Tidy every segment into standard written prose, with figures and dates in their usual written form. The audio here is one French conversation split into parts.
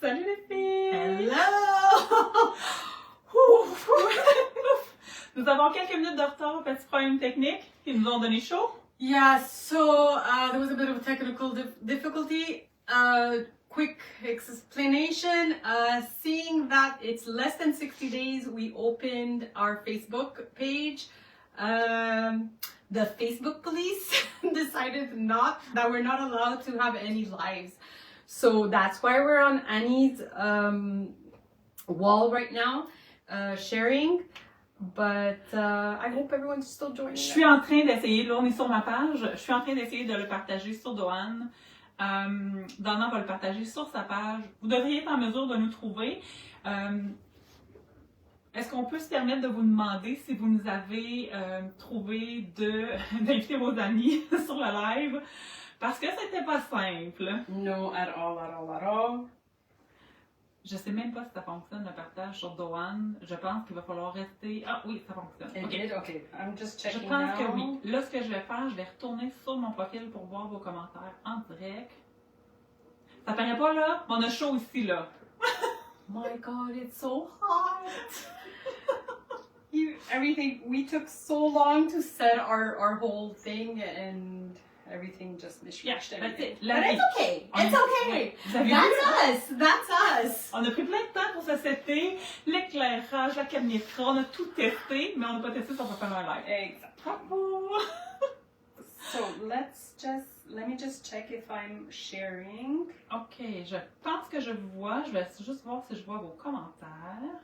Salut les filles! Hello! Nous avons quelques minutes de retard, petit problème technique qui nous ont donné chaud. Yeah, so there was a bit of a technical difficulty. Quick explanation. Seeing that it's less than 60 days, we opened our Facebook page. The Facebook police decided that we're not allowed to have any lives. So that's why we're on Annie's wall right now, sharing. But I hope everyone's still joining. Je suis en train d'essayer, là on est sur ma page, je suis en train d'essayer de le partager sur Doane. Dana va le partager sur sa page. Vous devriez être en mesure de nous trouver. Est-ce qu'on peut se permettre de vous demander si vous nous avez trouvé d'inviter vos amis sur le live? Parce que c'était pas simple. No, at all. Je sais même pas si ça fonctionne le partage sur Doane. Je pense qu'il va falloir rester. Ah oui, ça fonctionne. Okay, I'm just checking. Je pense now. que oui. Là, ce que je vais faire, je vais retourner sur mon profil pour voir vos commentaires en direct. Ça paraît pas là, mais on a chaud ici là. My God, it's so hot. Everything, we took so long to set our whole thing and everything just mismatched everything. But it's okay. It's okay. That's us. On a pris plein de temps pour se setter, l'éclairage, la caméra, on a tout testé, mais on n'a pas testé si on peut faire un live. Exactly. So let me just check if I'm sharing. Ok, je pense que je vous vois. Je vais juste voir si je vois vos commentaires.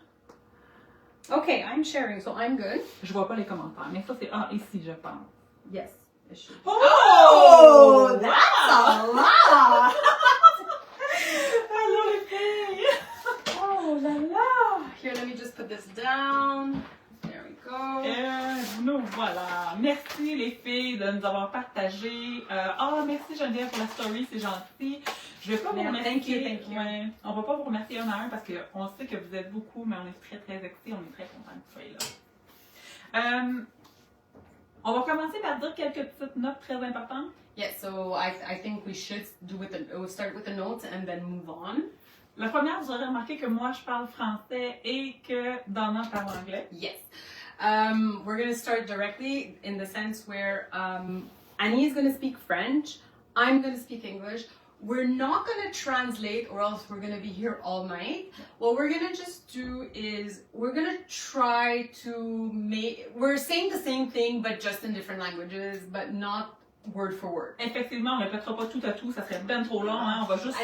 Okay, I'm sharing, so I'm good. Je vois pas les commentaires, mais ça c'est ici, je pense. Yes, it should. Oh, that's a lot. Allô les filles! Oh la la! Here, let me just put this down. There we go. Nous voilà. Merci les filles de nous avoir partagé. Merci Geneviève pour la story, c'est gentil. Je vais pas vous remercier. Thank you. Ouais, on va pas vous remercier un à un parce qu'on sait que vous êtes beaucoup, mais on est très très excités, on est très contents que vous soyez là. On va commencer par dire quelques petites notes très importantes. Yeah, so I think we should we'll start with the notes and then move on. La première, vous aurez remarqué que moi je parle français et que Dana parle anglais. Yes. We're going to start directly in the sense where Annie is going to speak French, I'm going to speak English. We're not going to translate or else we're going to be here all night. What we're going to just do is we're going to try to we're saying the same thing but just in different languages, but not word for word. Effectivement, on ne répétera pas tout à tout, ça serait bien trop long, hein? On va juste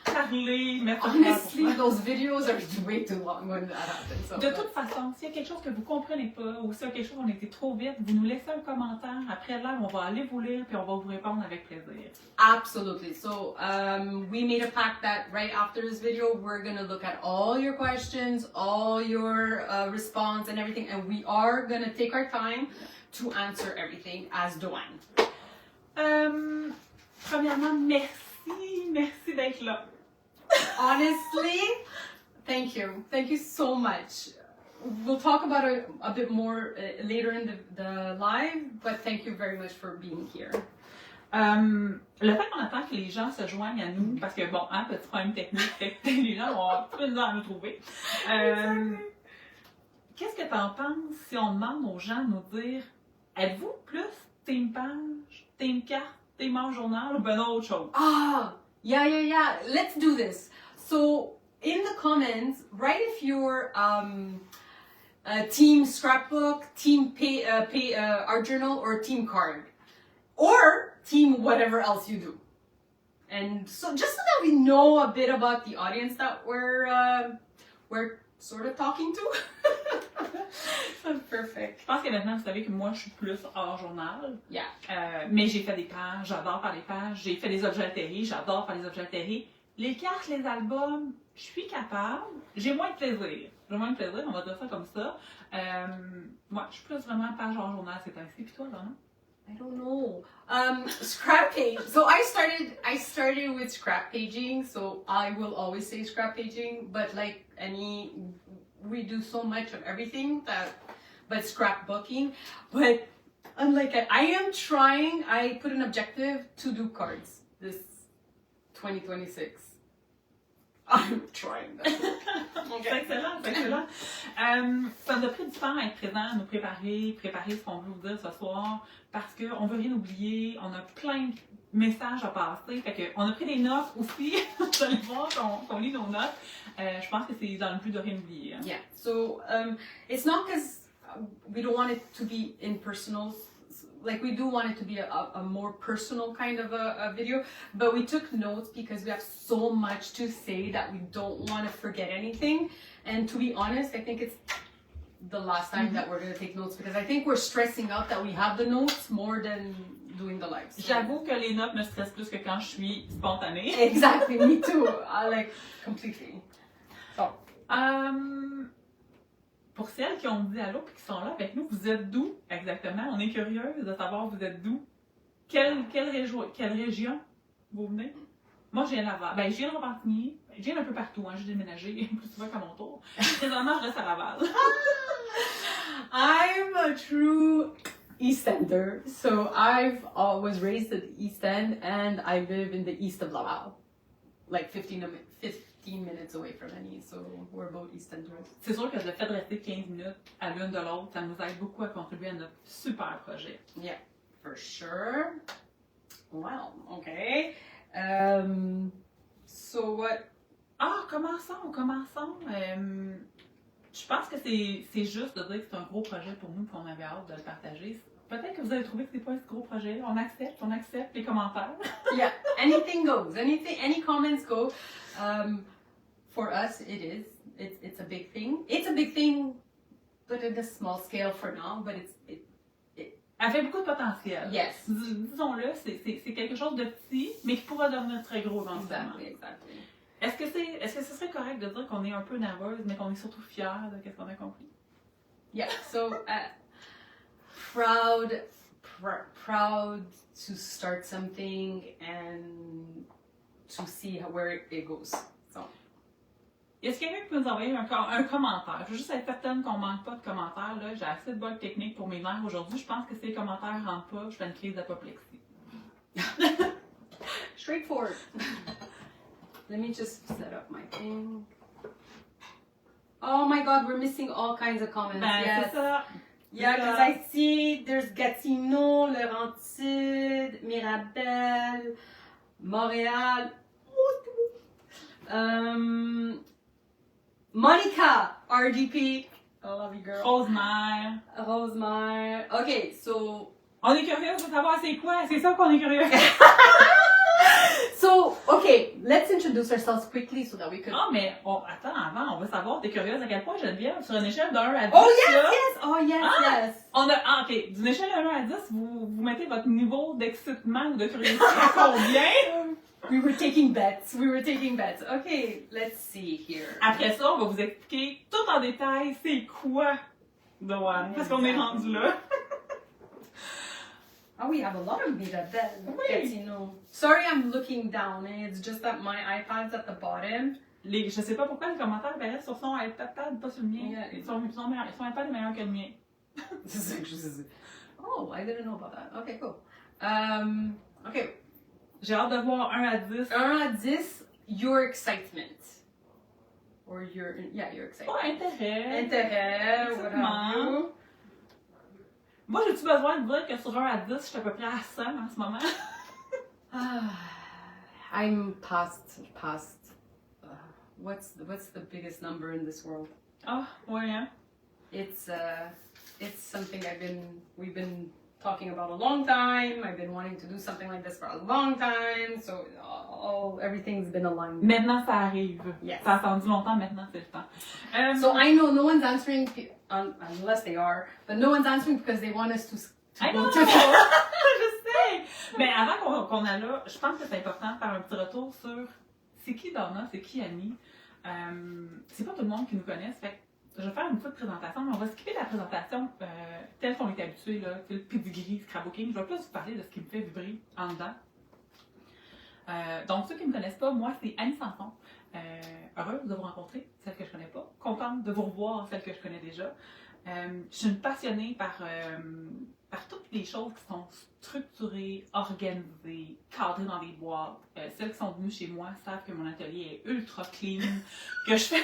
parler, mettre Honestly, those videos are way too long when that happens. So, de toute façon, s'il y a quelque chose que vous ne comprenez pas ou s'il y a quelque chose où on était trop vite, vous nous laissez un commentaire. Après là, on va aller vous lire puis on va vous répondre avec plaisir. Absolutely. So we made a pact that right after this video, we're going to look at all your questions, all your response and everything, and we are going to take our time to answer everything as Doane. Premièrement, merci d'être là. Honestly, thank you. Thank you so much. We'll talk about it a bit more later in the live, but thank you very much for being here. Le fait qu'on attend que les gens se joignent à nous, parce que bon, petit problème technique, les gens vont plus de à nous trouver. Qu'est-ce que tu en penses si on demande aux gens de nous dire, êtes-vous plus team page, team carte, team en journal ou ben autre chose? Yeah. Let's do this. So in the comments, write if you're team scrapbook, team art journal, or team card, or team whatever else you do. And so just so that we know a bit about the audience that we're sort of talking to. That's perfect. Je pense que maintenant, vous savez que moi, je suis plus hors journal. Yeah. Mais j'ai fait des pages, j'adore faire des pages. J'ai fait des objets altérés, j'adore faire des objets altérés. Les cartes, les albums, je suis capable. J'ai moins de plaisir. On va dire ça comme ça. Moi, je suis plus vraiment page hors journal ces temps-ci. Puis toi, là, non? I don't know. Scrap page. So I started with scrap paging. So I will always say scrap paging. But like we do so much of everything but scrapbooking. But unlike I put an objective to do cards this 2026. I'm trying that. C'est excellent, c'est excellent. Ça nous a pris du temps à être présent, à nous préparer ce qu'on veut vous dire ce soir, parce qu'on ne veut rien oublier, on a plein de messages à passer, fait que on a pris des notes aussi, vous allez voir qu'on lit nos notes. Je pense que c'est dans le but de rien oublier. Hein. Yeah, so it's not because we don't want it to be impersonal, like we do want it to be a more personal kind of a video, but we took notes because we have so much to say that we don't want to forget anything. And to be honest, I think it's the last time that we're going to take notes because I think we're stressing out that we have the notes more than doing the live. So. J'avoue que les notes me stressent plus que quand je suis spontanée. Exactly, me too. I like completely. So. Pour celles qui ont dit allô et qui sont là avec nous, vous êtes d'où exactement? On est curieuse de savoir vous êtes d'où. Quelle région vous venez? Moi, je viens de Laval. Ben, je viens de Repentigny. Je viens un peu partout. Hein. J'ai déménagé plus souvent qu'à mon tour. Présentement, je reste à Laval. I'm a true East Ender. So I was raised at the East End and I live in the east of Laval. Like 15 minutes away from any, so we're both East Enders. C'est sûr que le fait de rester 15 minutes à l'une de l'autre, ça nous aide beaucoup à contribuer à notre super projet. Yeah, for sure. Wow, okay. So what? Ah, commençons. Je pense que c'est juste de dire que c'est un gros projet pour nous, qu'on avait hâte de le partager. Peut-être que vous avez trouvé que c'est pas un si gros projet. On accepte les commentaires. Yeah, anything goes. Any comments go. For us, it is. It's a big thing. It's a big thing, but at a small scale for now. But Elle fait beaucoup de potentiel. Yes. Disons-le, c'est quelque chose de petit, mais qui pourra devenir très gros éventuellement. Exactly. Est-ce que ce serait correct de dire qu'on est un peu nerveuse, mais qu'on est surtout fiers de ce qu'on a compris? Yeah. So proud to start something and to see where it goes. So. Est-ce qu'il y a quelqu'un qui peut nous envoyer un commentaire? Je veux juste être certaine qu'on manque pas de commentaires. Là. J'ai assez de bugs techniques pour mes nerfs aujourd'hui. Je pense que si les commentaires rentrent pas, je fais une crise d'apoplexie. Straightforward. Let me just set up my thing. Oh my god, we're missing all kinds of comments. Ben, yes. c'est ça. Yeah, because I see there's Gatineau, Laurentides, Mirabel, Montréal. Monica, RDP. I love you, girl. Rosemère. Rosemère. Okay, so. On est curieux de savoir c'est quoi. C'est ça qu'on est curieux. So, okay, let's introduce ourselves quickly so that we could. Ah, mais attends, avant, on veut savoir, t'es curieuse à quel point Geneviève, sur une échelle de 1 à 10. Oh yes, là, yes, oh yes, Ah! yes. Ok, d'une échelle de 1 à 10, vous mettez votre niveau d'excitement ou de curiosité à combien? We were taking bets. Okay, let's see here. Après ça, on va vous expliquer tout en détail c'est quoi The One, parce qu'on est rendu là. Oh, we have a lot of Mirabel. Oui. Sorry, I'm looking down. It's just that my iPad's at the bottom. Je sais pas pourquoi les commentaires apparaissent sur son iPad, pas sur le mien. Yeah. Son iPad est meilleur que le mien. Oh, I didn't know about that. Okay, cool. Okay. J'ai hâte de voir 1 à 10. 1 à 10, your excitement. Or your excitement. Oh, intérêt. Intérêt, what have you. Moi, j'ai-tu besoin de dire que sur 1 à 10, je suis à peu près à 100 en ce moment? I'm past. What's the biggest number in this world? Ah, ouais, hein? It's something we've been talking about a long time. I've been wanting to do something like this for a long time. So everything's been aligned. Maintenant, ça arrive. Yes. Ça a attendu longtemps, maintenant, c'est le temps. So I know no one's answering, unless they are, but no one's answering because they want us to I know! go to Je sais! Mais avant qu'on aille là, je pense que c'est important de faire un petit retour sur c'est qui Donna, c'est qui Annie. C'est pas tout le monde qui nous connaisse, fait que je vais faire une petite présentation, mais on va skipper la présentation telle qu'on est habitué, là, le pedigree, scrapbooking. Je vais plus vous parler de ce qui me fait vibrer en dedans. Donc, ceux qui ne me connaissent pas, moi, c'est Annie Sanson. Heureuse de vous rencontrer, celle que je connais pas. Contente de vous revoir, celle que je connais déjà. Je suis une passionnée par toutes les choses qui sont structurées, organisées, cadrées dans des boîtes. Celles qui sont venues chez moi savent que mon atelier est ultra clean, que je fais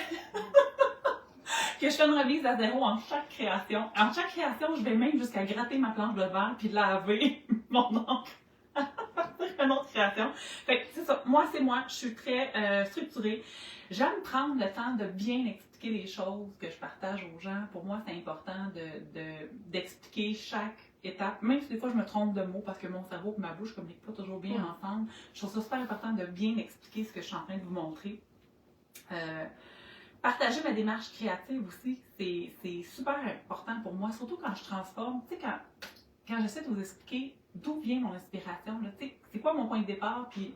que je fais une remise à zéro en chaque création. En chaque création, je vais même jusqu'à gratter ma planche de verre puis laver mon encre à partir d'une autre création. Fait que c'est ça. Moi, c'est moi. Je suis très structurée. J'aime prendre le temps de bien expliquer les choses que je partage aux gens. Pour moi, c'est important d'expliquer chaque étape, même si des fois je me trompe de mots parce que mon cerveau et ma bouche ne communiquent pas toujours bien ensemble. Je trouve ça super important de bien expliquer ce que je suis en train de vous montrer. Partager ma démarche créative aussi, c'est super important pour moi, surtout quand je transforme. Tu sais, quand j'essaie de vous expliquer d'où vient mon inspiration, tu sais, c'est quoi mon point de départ, puis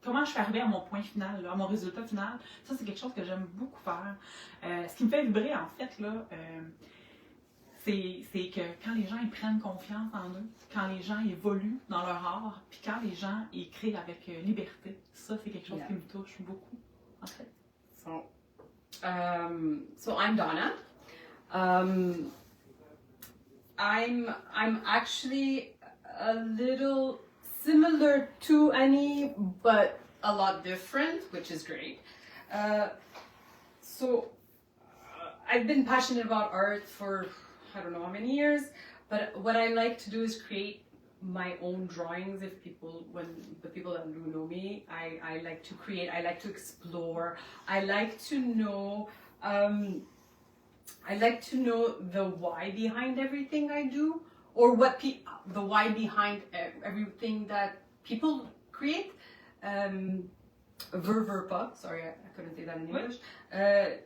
comment je suis arrivée à mon point final, là, à mon résultat final. Ça, c'est quelque chose que j'aime beaucoup faire. Ce qui me fait vibrer, en fait, là, c'est que quand les gens ils prennent confiance en eux, quand les gens évoluent dans leur art, puis quand les gens ils créent avec liberté, ça, c'est quelque chose qui me touche beaucoup, en fait. So I'm Donna. I'm actually a little similar to Annie, but a lot different, which is great. I've been passionate about art for I don't know how many years, but what I like to do is create my own drawings. When the people that do know me, I like to create, I like to explore, I like to know the why behind everything I do, or the why behind everything that people create. Ververpa, sorry, I couldn't say that in English.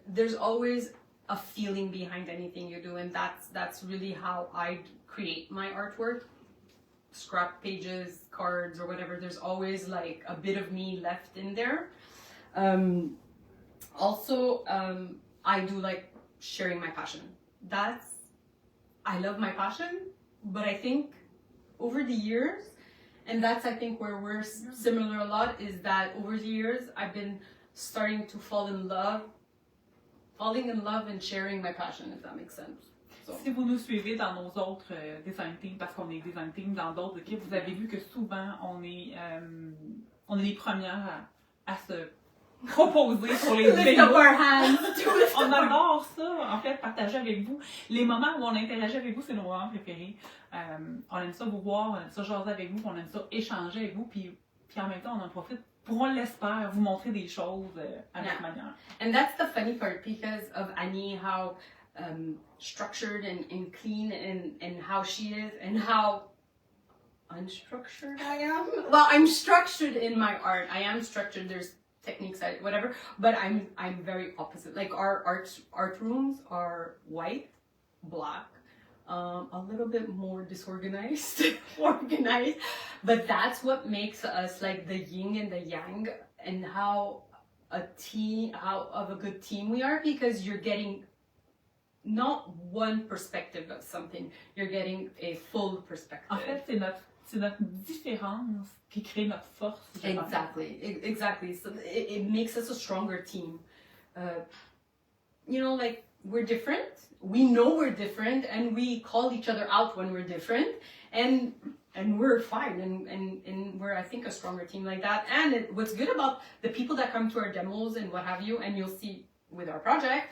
There's always a feeling behind anything you do, and that's really how I create my artwork. Scrap pages, cards, or whatever, there's always like a bit of me left in there. I do like sharing my passion. I love my passion, but I think over the years, and that's I think where we're similar a lot, is that over the years I've been starting to falling in love and sharing my passion, if that makes sense. Si vous nous suivez dans nos autres design teams, parce qu'on est design team dans d'autres équipes, vous avez vu que souvent on est les premières à se proposer pour les vidéos. On adore ça, en fait, partager avec vous. Les moments où on interagit avec vous, c'est nos moments préférés. On aime ça vous voir, on aime ça jaser avec vous, on aime ça échanger avec vous, puis en même temps on en profite pour, on l'espère, vous montrer des choses à notre manière. And that's the funny part, because of Annie, how structured and clean and how she is, and how unstructured I am. Well, I'm structured in my art. I am structured. There's techniques, whatever, but I'm very opposite. Like our art rooms are white, black, a little bit more disorganized, organized, but that's what makes us like the yin and the yang, and how of a good team we are, because you're getting not one perspective of something, you're getting a full perspective. En fait, c'est notre différence qui crée notre force. Exactly. So it makes us a stronger team. Like we're different. We know we're different, and we call each other out when we're different, and we're fine, and we're, I think, a stronger team like that. And what's good about the people that come to our demos and what have you, and you'll see with our project,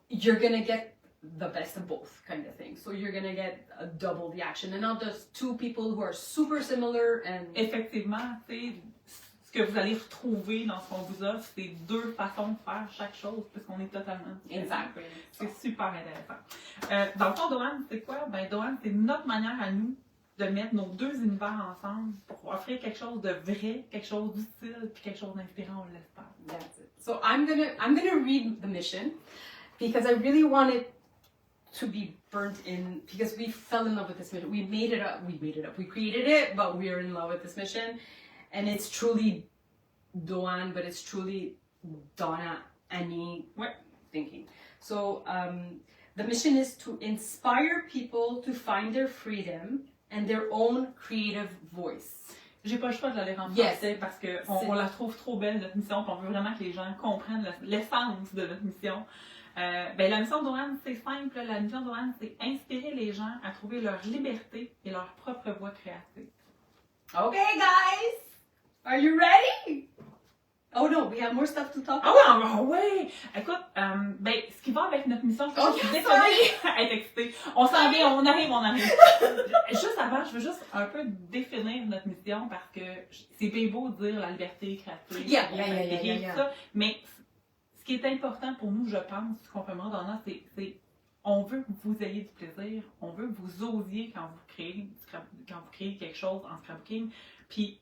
you're gonna get the best of both kind of thing. So you're gonna get double the action, and not just two people who are super similar. And effectivement, ce que vous allez retrouver dans ce qu'on vous offre, c'est deux façons de faire chaque chose, puisqu'on est totalement différents. Exactly. C'est super intéressant. Dans le fond, Doane, c'est quoi? Ben, Doane, c'est notre manière à nous de mettre nos deux univers ensemble pour offrir quelque chose de vrai, quelque chose d'utile, puis quelque chose d'inspirant, on l'espère. That's it. So I'm gonna read the mission, because I really want it to be burnt in, because we fell in love with this mission. We made it up. We created it, but we are in love with this mission. And it's truly Doane, but it's truly Donna, Annie, thinking. So the mission is to inspire people to find their freedom and their own creative voice. J'ai pas le choix de la lire en français parce qu'on la trouve trop belle, notre mission, puis on veut vraiment que les gens comprennent l'essence de notre mission. La mission d'Oanne, c'est simple. La mission d'Oanne, c'est inspirer les gens à trouver leur liberté et leur propre voie créative. Okay, guys, are you ready? Oh no, we have more stuff to talk about. Ah oui! Écoute, ce qui va avec notre mission, je suis juste désolée être excitée. On s'en vient, on arrive. Juste avant, je veux juste un peu définir notre mission parce que c'est bien beau de dire la liberté créative. Yeah. Ça, mais ce qui est important pour nous, je pense, ce qu'on fait vraiment dans notre, c'est on veut que vous ayez du plaisir, on veut que vous osiez quand vous créez quelque chose en scrapbooking. Puis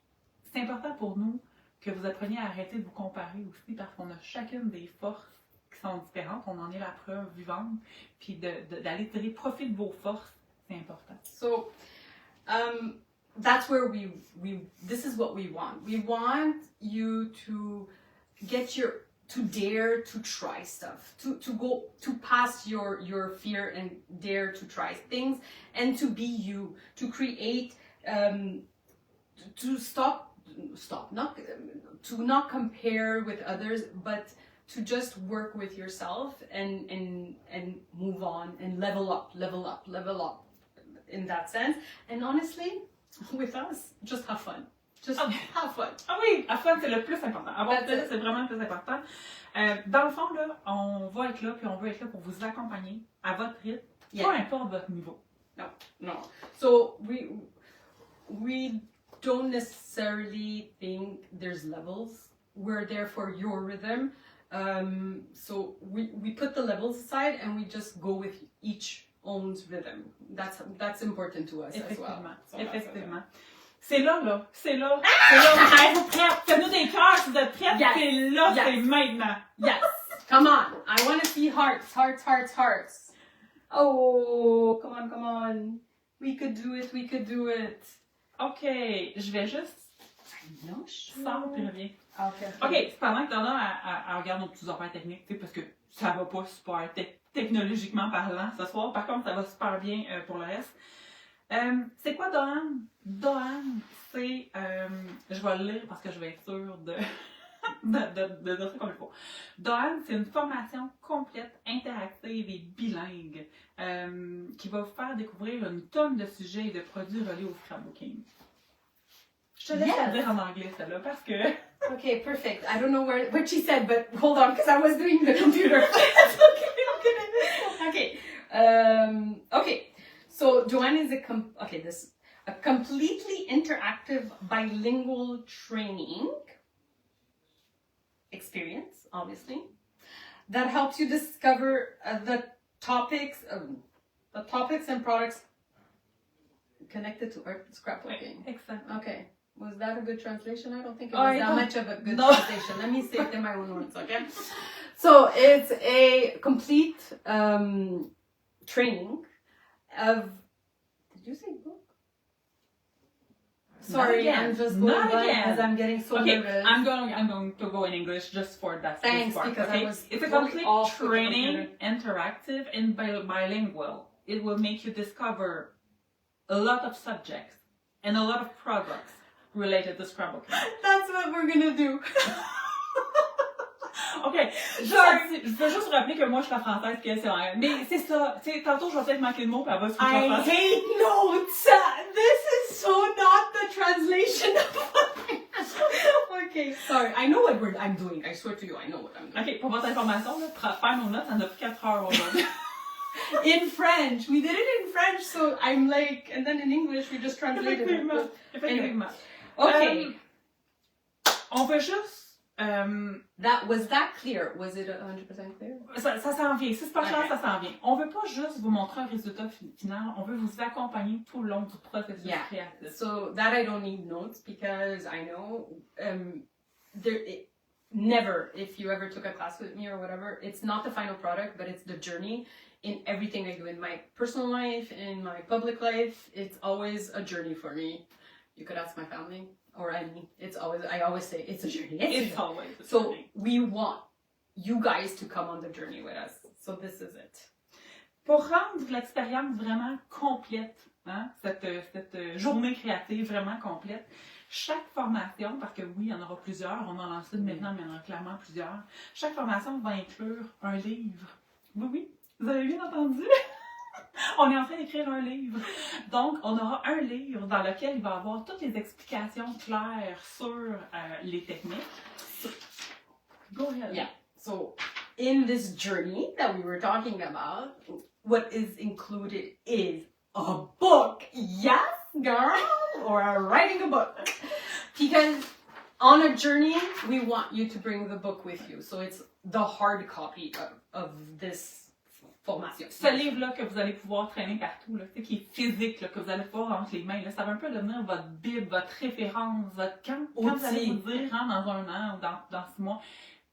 c'est important pour nous que vous appreniez à arrêter de vous comparer aussi parce qu'on a chacune des forces qui sont différentes. On en est la preuve vivante. Puis d'aller tirer profit de vos forces, c'est important. So, that's where this is what we want. We want you to to dare to try stuff, to go to pass your fear and dare to try things and to be you, to create, to not compare with others, but to just work with yourself and move on and level up in that sense. And honestly, with us, just have fun. Just have fun. Ah oui, have fun, c'est le plus important. Avoir du plaisir, c'est vraiment le plus important. Dans le fond, là, on va être là, puis on veut être là pour vous accompagner à votre rythme, peu importe votre niveau. No. So we don't necessarily think there's levels. We're there for your rhythm. So we put the levels aside and we just go with each own's rhythm. That's important to us as well. Effectivement. C'est là. C'est là. Êtes-vous prêts? Faites-nous des cœurs si vous êtes prêts. Yes. C'est là, c'est maintenant. Yes. Come on. I want to see hearts. Oh, come on. We could do it. OK, je vais juste... Non, Sors puis reviens. OK. OK, pendant que Donna elle regarde nos petits affaires techniques, parce que ça va pas super technologiquement parlant ce soir. Par contre, ça va super bien pour le reste. C'est quoi Dohan? Dohan, c'est... je vais le lire parce que je vais être sûre de dire ça comme il faut. Dohan, c'est une formation complète, interactive et bilingue qui va vous faire découvrir une tonne de sujets et de produits reliés au scrapbooking. Je te laisse la dire en anglais, celle-là, parce que... Okay, perfect. I don't know what she said, but hold on, because I was doing the computer. Okay. Okay. So Joanne is a completely interactive bilingual training experience, obviously, that helps you discover the topics and products connected to art scrapbooking. Exactly. Okay. Was that a good translation? I don't think it was that much of a good translation. Let me say it in my own words, okay? So it's a complete training of... Did you say book? Sorry, I'm just going because I'm getting so nervous. I'm going to go in English just for that. Thanks, part, because okay? I was It's a complete training, interactive and bilingual. It will make you discover a lot of subjects and a lot of products related to scrapbooking. That's what we're gonna do. OK. Je veux juste rappeler que moi, je suis la française puis elle, c'est l'anglais. Mais c'est ça. Tu sais, tantôt, je vais peut-être manquer de mots puis elle va se I hate notes. This is so not the translation of Okay, sorry. I know what I'm doing. I swear to you, I know what I'm doing. OK, pour votre information, là, faire nos notes, ça nous a pris 4 heures aujourd'hui. In French. We did it in French, so I'm like... And then in English, we just translated it. Effectivement. Okay. On veut juste... Was that clear? Was it 100% clear? Ça s'en vient. Si c'est pas clair, ça s'en vient. On veut pas juste vous montrer un résultat final, on veut vous accompagner tout le long du processus créatif. So that I don't need notes because I know never, if you ever took a class with me or whatever, it's not the final product, but it's the journey in everything I do in my personal life, in my public life. It's always a journey for me. You could ask my family. Or Annie, I always say it's a journey. It's always a journey. So we want you guys to come on the journey with us. So this is it. Pour rendre l'expérience vraiment complète, hein, cette journée créative vraiment complète, chaque formation, parce que oui, il y en aura plusieurs, on en lance une maintenant, mais il y en aura clairement plusieurs, chaque formation va inclure un livre Oui, oui, vous avez bien entendu. On est en train d'écrire un livre. Donc, on aura un livre dans lequel il va y avoir toutes les explications claires sur les techniques. Go ahead. Yeah. So, in this journey that we were talking about, what is included is a book. Yes, girl, or writing a book. Because on a journey, we want you to bring the book with you. So it's the hard copy of this formation. Ce livre-là que vous allez pouvoir traîner partout, là, qui est physique, là, que vous allez pouvoir entre les mains, là, ça va un peu devenir votre bible, votre référence, quand vous allez vous dire hein, dans un an ou dans 6 mois,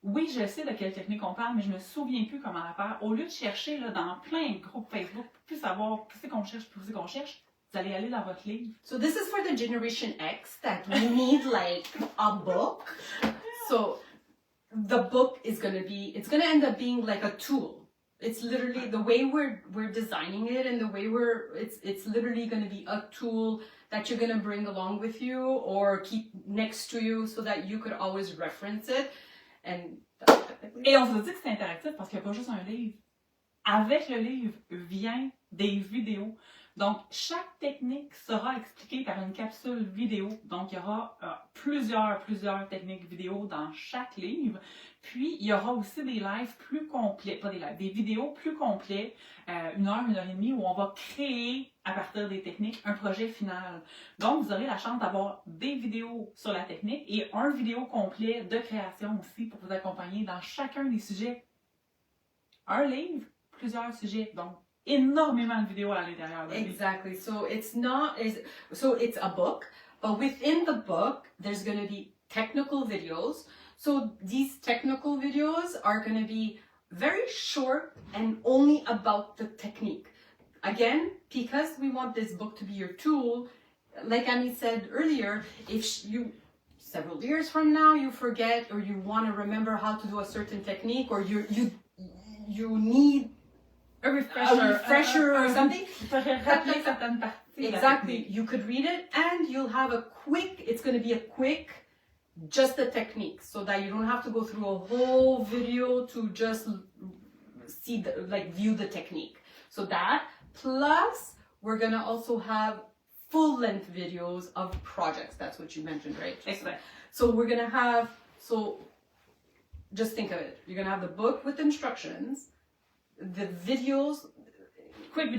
oui, je sais de quelle technique on parle, mais je me souviens plus comment la faire. Au lieu de chercher là, dans plein de groupes Facebook, plus savoir qu'est-ce qu'on cherche, vous allez aller dans votre livre. So this is for the Generation X that we need like a book. So the book is gonna be, it's gonna end up being like a tool. It's literally the way we're designing it, and the way it's literally gonna be a tool that you're gonna bring along with you or keep next to you so that you could always reference it. Et on se dit que c'est interactif parce qu'il n'y a pas juste un livre. Avec le livre vient des vidéos. Donc, chaque technique sera expliquée par une capsule vidéo. Donc, il y aura plusieurs techniques vidéo dans chaque livre. Puis, il y aura aussi des lives plus complets, pas des lives, des vidéos plus complets, 1 heure, 1 heure et demie, où on va créer, à partir des techniques, un projet final. Donc, vous aurez la chance d'avoir des vidéos sur la technique et un vidéo complet de création aussi pour vous accompagner dans chacun des sujets. Un livre, plusieurs sujets. Donc, énormément de vidéos à l'intérieur. Exactly. So it's a book, but within the book, there's going to be technical videos. So these technical videos are going to be very short and only about the technique. Again, because we want this book to be your tool, like Annie said earlier, if you several years from now you forget or you want to remember how to do a certain technique, or you need a refresher or something. Exactly. You could read it and you'll have it's going to be a quick, just the technique, so that you don't have to go through a whole video to just see view the technique. So that, plus we're going to also have full-length videos of projects. That's what you mentioned, right? Exactly. So we're going to have, just think of it. You're going to have the book with instructions, the videos, quick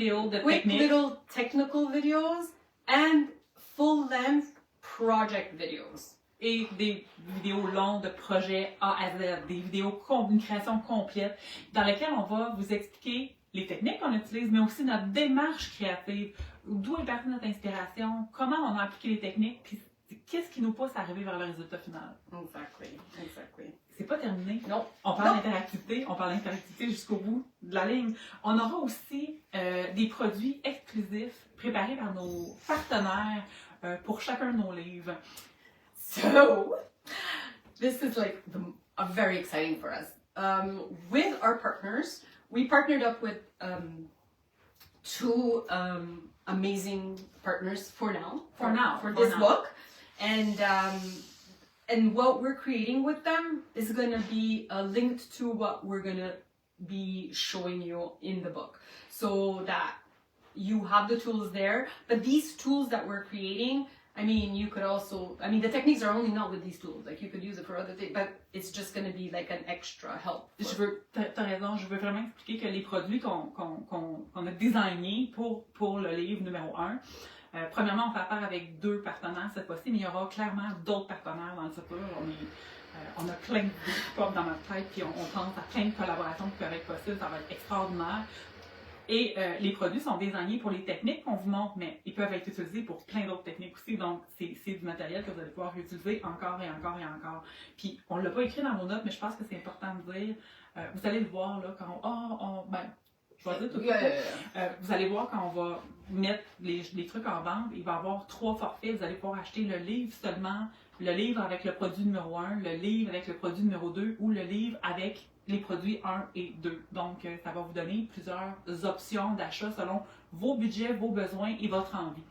quick little technical videos, and full-length project videos. Et des vidéos longues de projets A à Z, des vidéos une création complète, dans lesquelles on va vous expliquer les techniques qu'on utilise, mais aussi notre démarche créative, d'où est partie notre inspiration, comment on a appliqué les techniques, puis qu'est-ce qui nous pousse à arriver vers le résultat final. Exactly. C'est pas terminé. Non. On parle d'interactivité, jusqu'au bout de la ligne. On aura aussi des produits exclusifs préparés par nos partenaires pour chacun de nos livres. So, this is very exciting for us. With our partners, we partnered up with 2 amazing partners for this book, and what we're creating with them is going to be linked to what we're going to be showing you in the book, so that you have the tools there. But these tools that we're creating, you could also, the techniques are only not with these tools. You could use it for other things, but it's just going to be like an extra help. T'as raison, je veux vraiment expliquer que les produits qu'on a designés pour le livre numéro 1, premièrement, on fait affaire avec 2 partenaires cette fois-ci, mais il y aura clairement d'autres partenaires dans le futur. On a plein de pop dans notre tête, puis on pense à plein de collaborations qui peuvent être possibles, ça va être extraordinaire. Et les produits sont désignés pour les techniques qu'on vous montre, mais ils peuvent être utilisés pour plein d'autres techniques aussi. Donc, c'est du matériel que vous allez pouvoir utiliser encore et encore et encore. Puis, on ne l'a pas écrit dans nos notes, mais je pense que c'est important de dire. Vous allez le voir là quand je vais dire tout de suite. Vous allez voir quand on va mettre les trucs en vente, il va y avoir 3 forfaits. Vous allez pouvoir acheter le livre seulement, le livre avec le produit numéro 1, le livre avec le produit numéro 2 ou le livre avec les produits 1 et 2. Donc, ça va vous donner plusieurs options d'achat selon vos budgets, vos besoins et votre envie.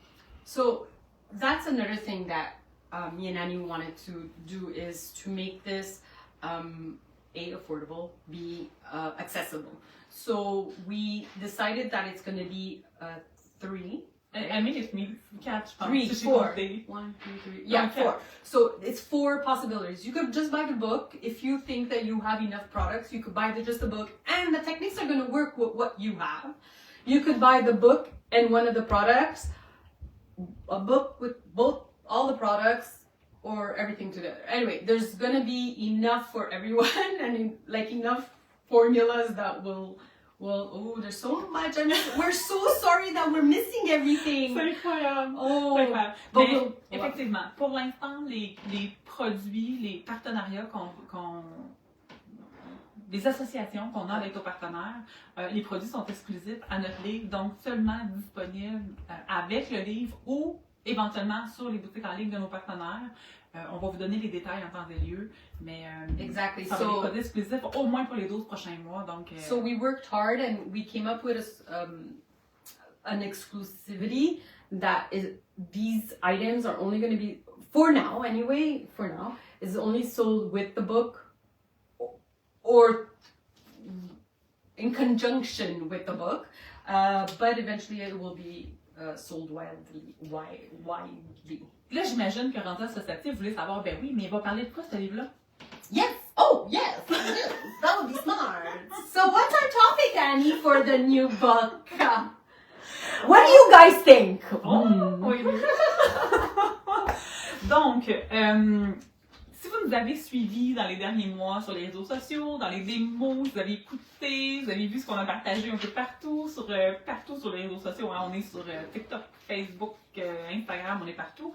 So, that's another thing that me and Annie wanted to do, is to make this A, affordable, B, accessible. So we decided that it's going to be 3. I mean, it's me, 4, je pense. 3, Si j'ai 4. compté. 1, 2, 3. Yeah, Okay. 4. So it's 4 possibilities. You could just buy the book. If you think that you have enough products, you could buy just the book, and the techniques are going to work with what you have. You could buy the book and one of the products, a book with all the products, or everything together. Anyway, there's going to be enough for everyone, and like enough formulas that will. Oh, there's so much. We're so sorry that we're missing everything. C'est incroyable. Oh, C'est incroyable. but Mais, we'll- effectivement, pour l'instant, les produits, les partenariats les associations qu'on a avec nos partenaires, les produits sont exclusifs à notre livre, donc seulement disponibles avec le livre ou éventuellement sur les boutiques en ligne de nos partenaires. On va vous donner les détails en temps et lieu, mais Exactly. ça va être des produits exclusifs au moins pour les 12 prochains mois. Donc, So we worked hard and we came up with an exclusivity that is these items are only going to be for now is only sold with the book or in conjunction with the book, but eventually it will be sold widely. là, j'imagine que rendu associatif, vous voulez savoir, ben oui, mais il va parler de quoi ce livre-là? Yes. Oh, yes. That would be smart. So what's our topic, Annie, for the new book? What do you guys think? Oui. Donc, si vous nous avez suivis dans les derniers mois sur les réseaux sociaux, dans les démos, vous avez écouté, vous avez vu ce qu'on a partagé un peu partout sur les réseaux sociaux. Hein. On est sur TikTok, Facebook, Instagram, on est partout.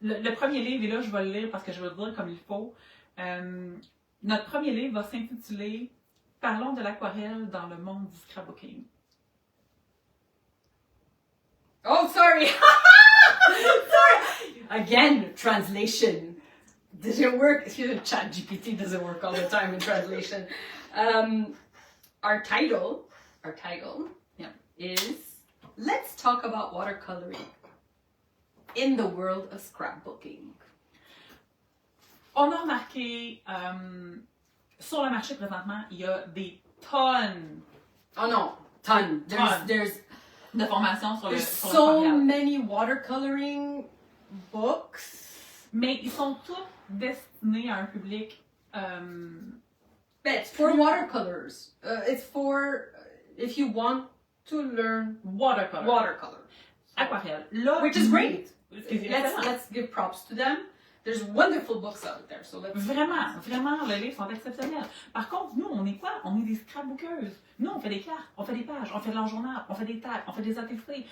Le premier livre, et là je vais le lire parce que je vais le dire comme il faut. Notre premier livre va s'intituler « Parlons de l'aquarelle dans le monde du scrapbooking ». Oh, sorry. Sorry. Again, translation. Doesn't work. ChatGPT doesn't work all the time in translation. Our title is Let's Talk About Watercoloring in the World of Scrapbooking. On a remarqué, sur le marché présentement, il y a des tonnes Oh no, ton. There's de formations sur There's sur so l'aquarelle. many watercoloring books. Mais ils sont tous destinés à un public But it's for watercolors. It's for if you want to learn watercolor. watercolor. Aquarelle. Là, Which is great. C'est excellent. Let's give props to them. There's wonderful books out there. So let's Vraiment, les livres sont exceptionnels. Par contre, nous, on est quoi? On est des scrapbookeuses. Nous, on fait des cartes, on fait des pages, on fait de l'enjournal, on fait des tags, on fait des ATC.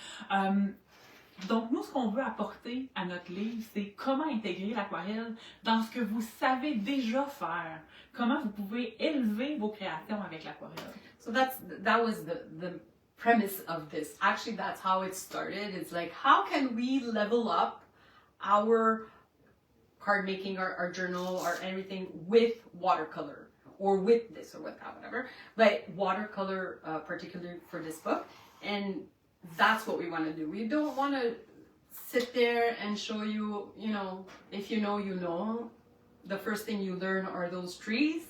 Donc, nous, ce qu'on veut apporter à notre livre, c'est comment intégrer l'aquarelle dans ce que vous savez déjà faire. Comment vous pouvez élever vos créations avec l'aquarelle. So that was the premise of this. Actually, that's how it started. It's like, how can we level up our card making, our journal, or everything with watercolor, or with this, or with that, whatever. But watercolor, particularly for this book, and that's what we want to do. We don't want to sit there and show you, if you know. The first thing you learn are those trees.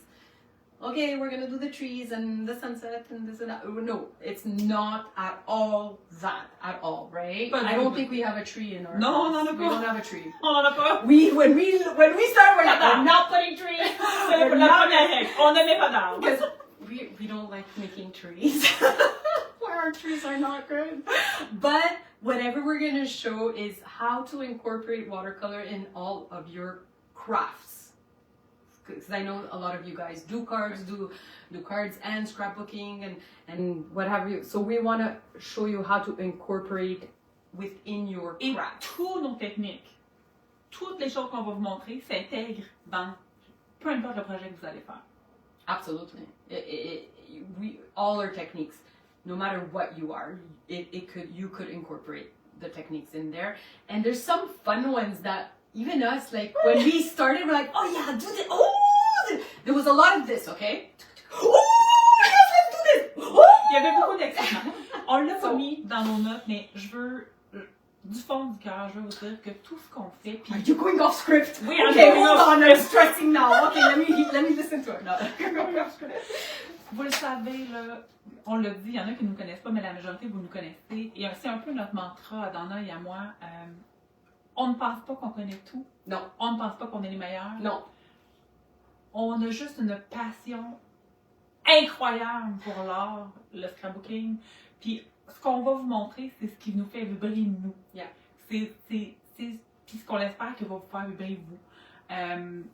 Okay, we're gonna do the trees and the sunset and this and that. No, it's not at all that at all, right? But I don't think we have a tree in our No, house. no, We don't have a tree. On en a pas. When we start, we're like, we're not putting trees. C'est We're la not- première règle. On ne met pas d'arbres. Because we don't like making trees. Where our trees are not good. But whatever we're gonna show is how to incorporate watercolor in all of your crafts. Because I know a lot of you guys do cards and scrapbooking and what have you. So we want to show you how to incorporate within your Et craft. toutes nos techniques, toutes les choses qu'on va vous montrer s'intègrent dans peu importe le projet que vous allez faire. Absolutely. All our techniques, no matter what you are, you could incorporate the techniques in there. And there's some fun ones that even us, like when we started, we're like, oh yeah, do this. Oh, there was a lot of this, okay? Oh yes, let's do this. Oh! Il y avait beaucoup d'excitement. On l'a pas mis dans nos notes, mais je veux du fond du cœur, je veux vous dire que tout ce qu'on fait, puis Are you going off script? Oui, I'm okay, going hold off on, I'm stressing now. Okay, let me listen to it. No. vous le savez, là, on l'a dit, il y en a qui ne nous connaissent pas, mais la majorité, vous nous connaissez. Et c'est un peu notre mantra à Donna et à moi. On ne pense pas qu'on connaît tout. Non. On ne pense pas qu'on est les meilleurs. Non. On a juste une passion incroyable pour l'art, le scrapbooking. Puis ce qu'on va vous montrer, c'est ce qui nous fait vibrer nous. Yeah. Puis ce qu'on espère que va vous faire vibrer vous.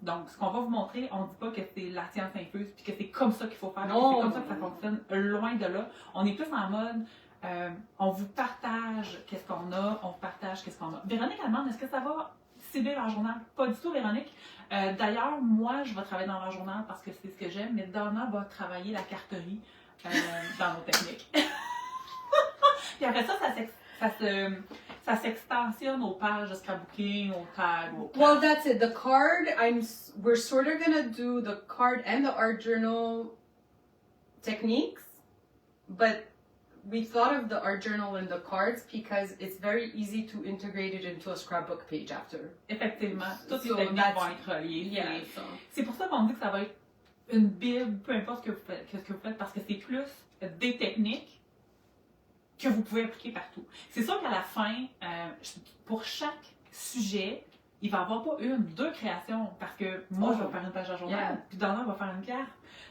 Donc, ce qu'on va vous montrer, on ne dit pas que c'est la science infuse puis que c'est comme ça qu'il faut faire, Non. c'est comme ça que ça fonctionne, loin de là. On est plus en mode, on vous partage qu'est-ce qu'on a, on vous partage qu'est-ce qu'on a. Véronique elle demande, est-ce que ça va cibler leur journal? Pas du tout, Véronique. D'ailleurs, moi, je vais travailler dans leur journal parce que c'est ce que j'aime, mais Donna va travailler la carterie dans nos techniques. Puis après ça, ça s'extensionne aux pages de scrapbooking, aux tags, aux cartes. Well, that's it. The card, we're sort of gonna do the card and the art journal techniques, but we thought of the art journal and the cards because it's very easy to integrate it into a scrapbook page after. Effectivement, toutes les So techniques that's- vont être reliées. Yeah. So. C'est pour ça qu'on dit que ça va être une bible, peu importe ce que vous faites, parce que c'est plus des techniques que vous pouvez appliquer partout. C'est sûr qu'à la fin, pour chaque sujet, il va y avoir pas une, deux créations, parce que moi, je vais faire une page à journal, Yeah. puis Donna va faire une carte.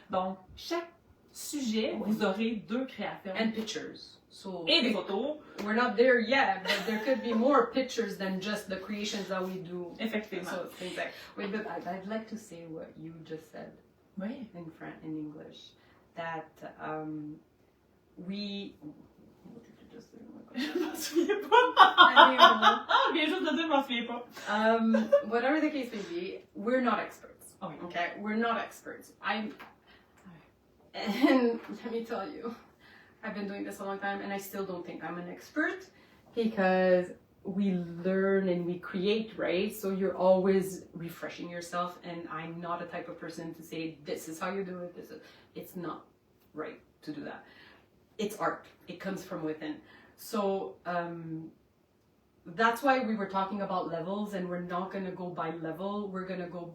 Donc, chaque sujet, vous aurez deux créations. And pictures. So Et des photos, we're not there yet, but there could be more pictures than just the creations that we do. effectivement. So things like, wait, but I'd like to say what you just said Oui. in English, that we. What did you just say? Oh my Je God. m'en souviens pas. I Bien juste de dire, je m'en souviens pas. Whatever the case may be, we're not experts. Oh, oui. Okay, we're not experts. And let me tell you, I've been doing this a long time, and I still don't think I'm an expert because we learn and we create, right? So you're always refreshing yourself, and I'm not a type of person to say this is how you do it. It's not right to do that. It's art. It comes from within. So that's why we were talking about levels, and we're not gonna go by level. We're gonna go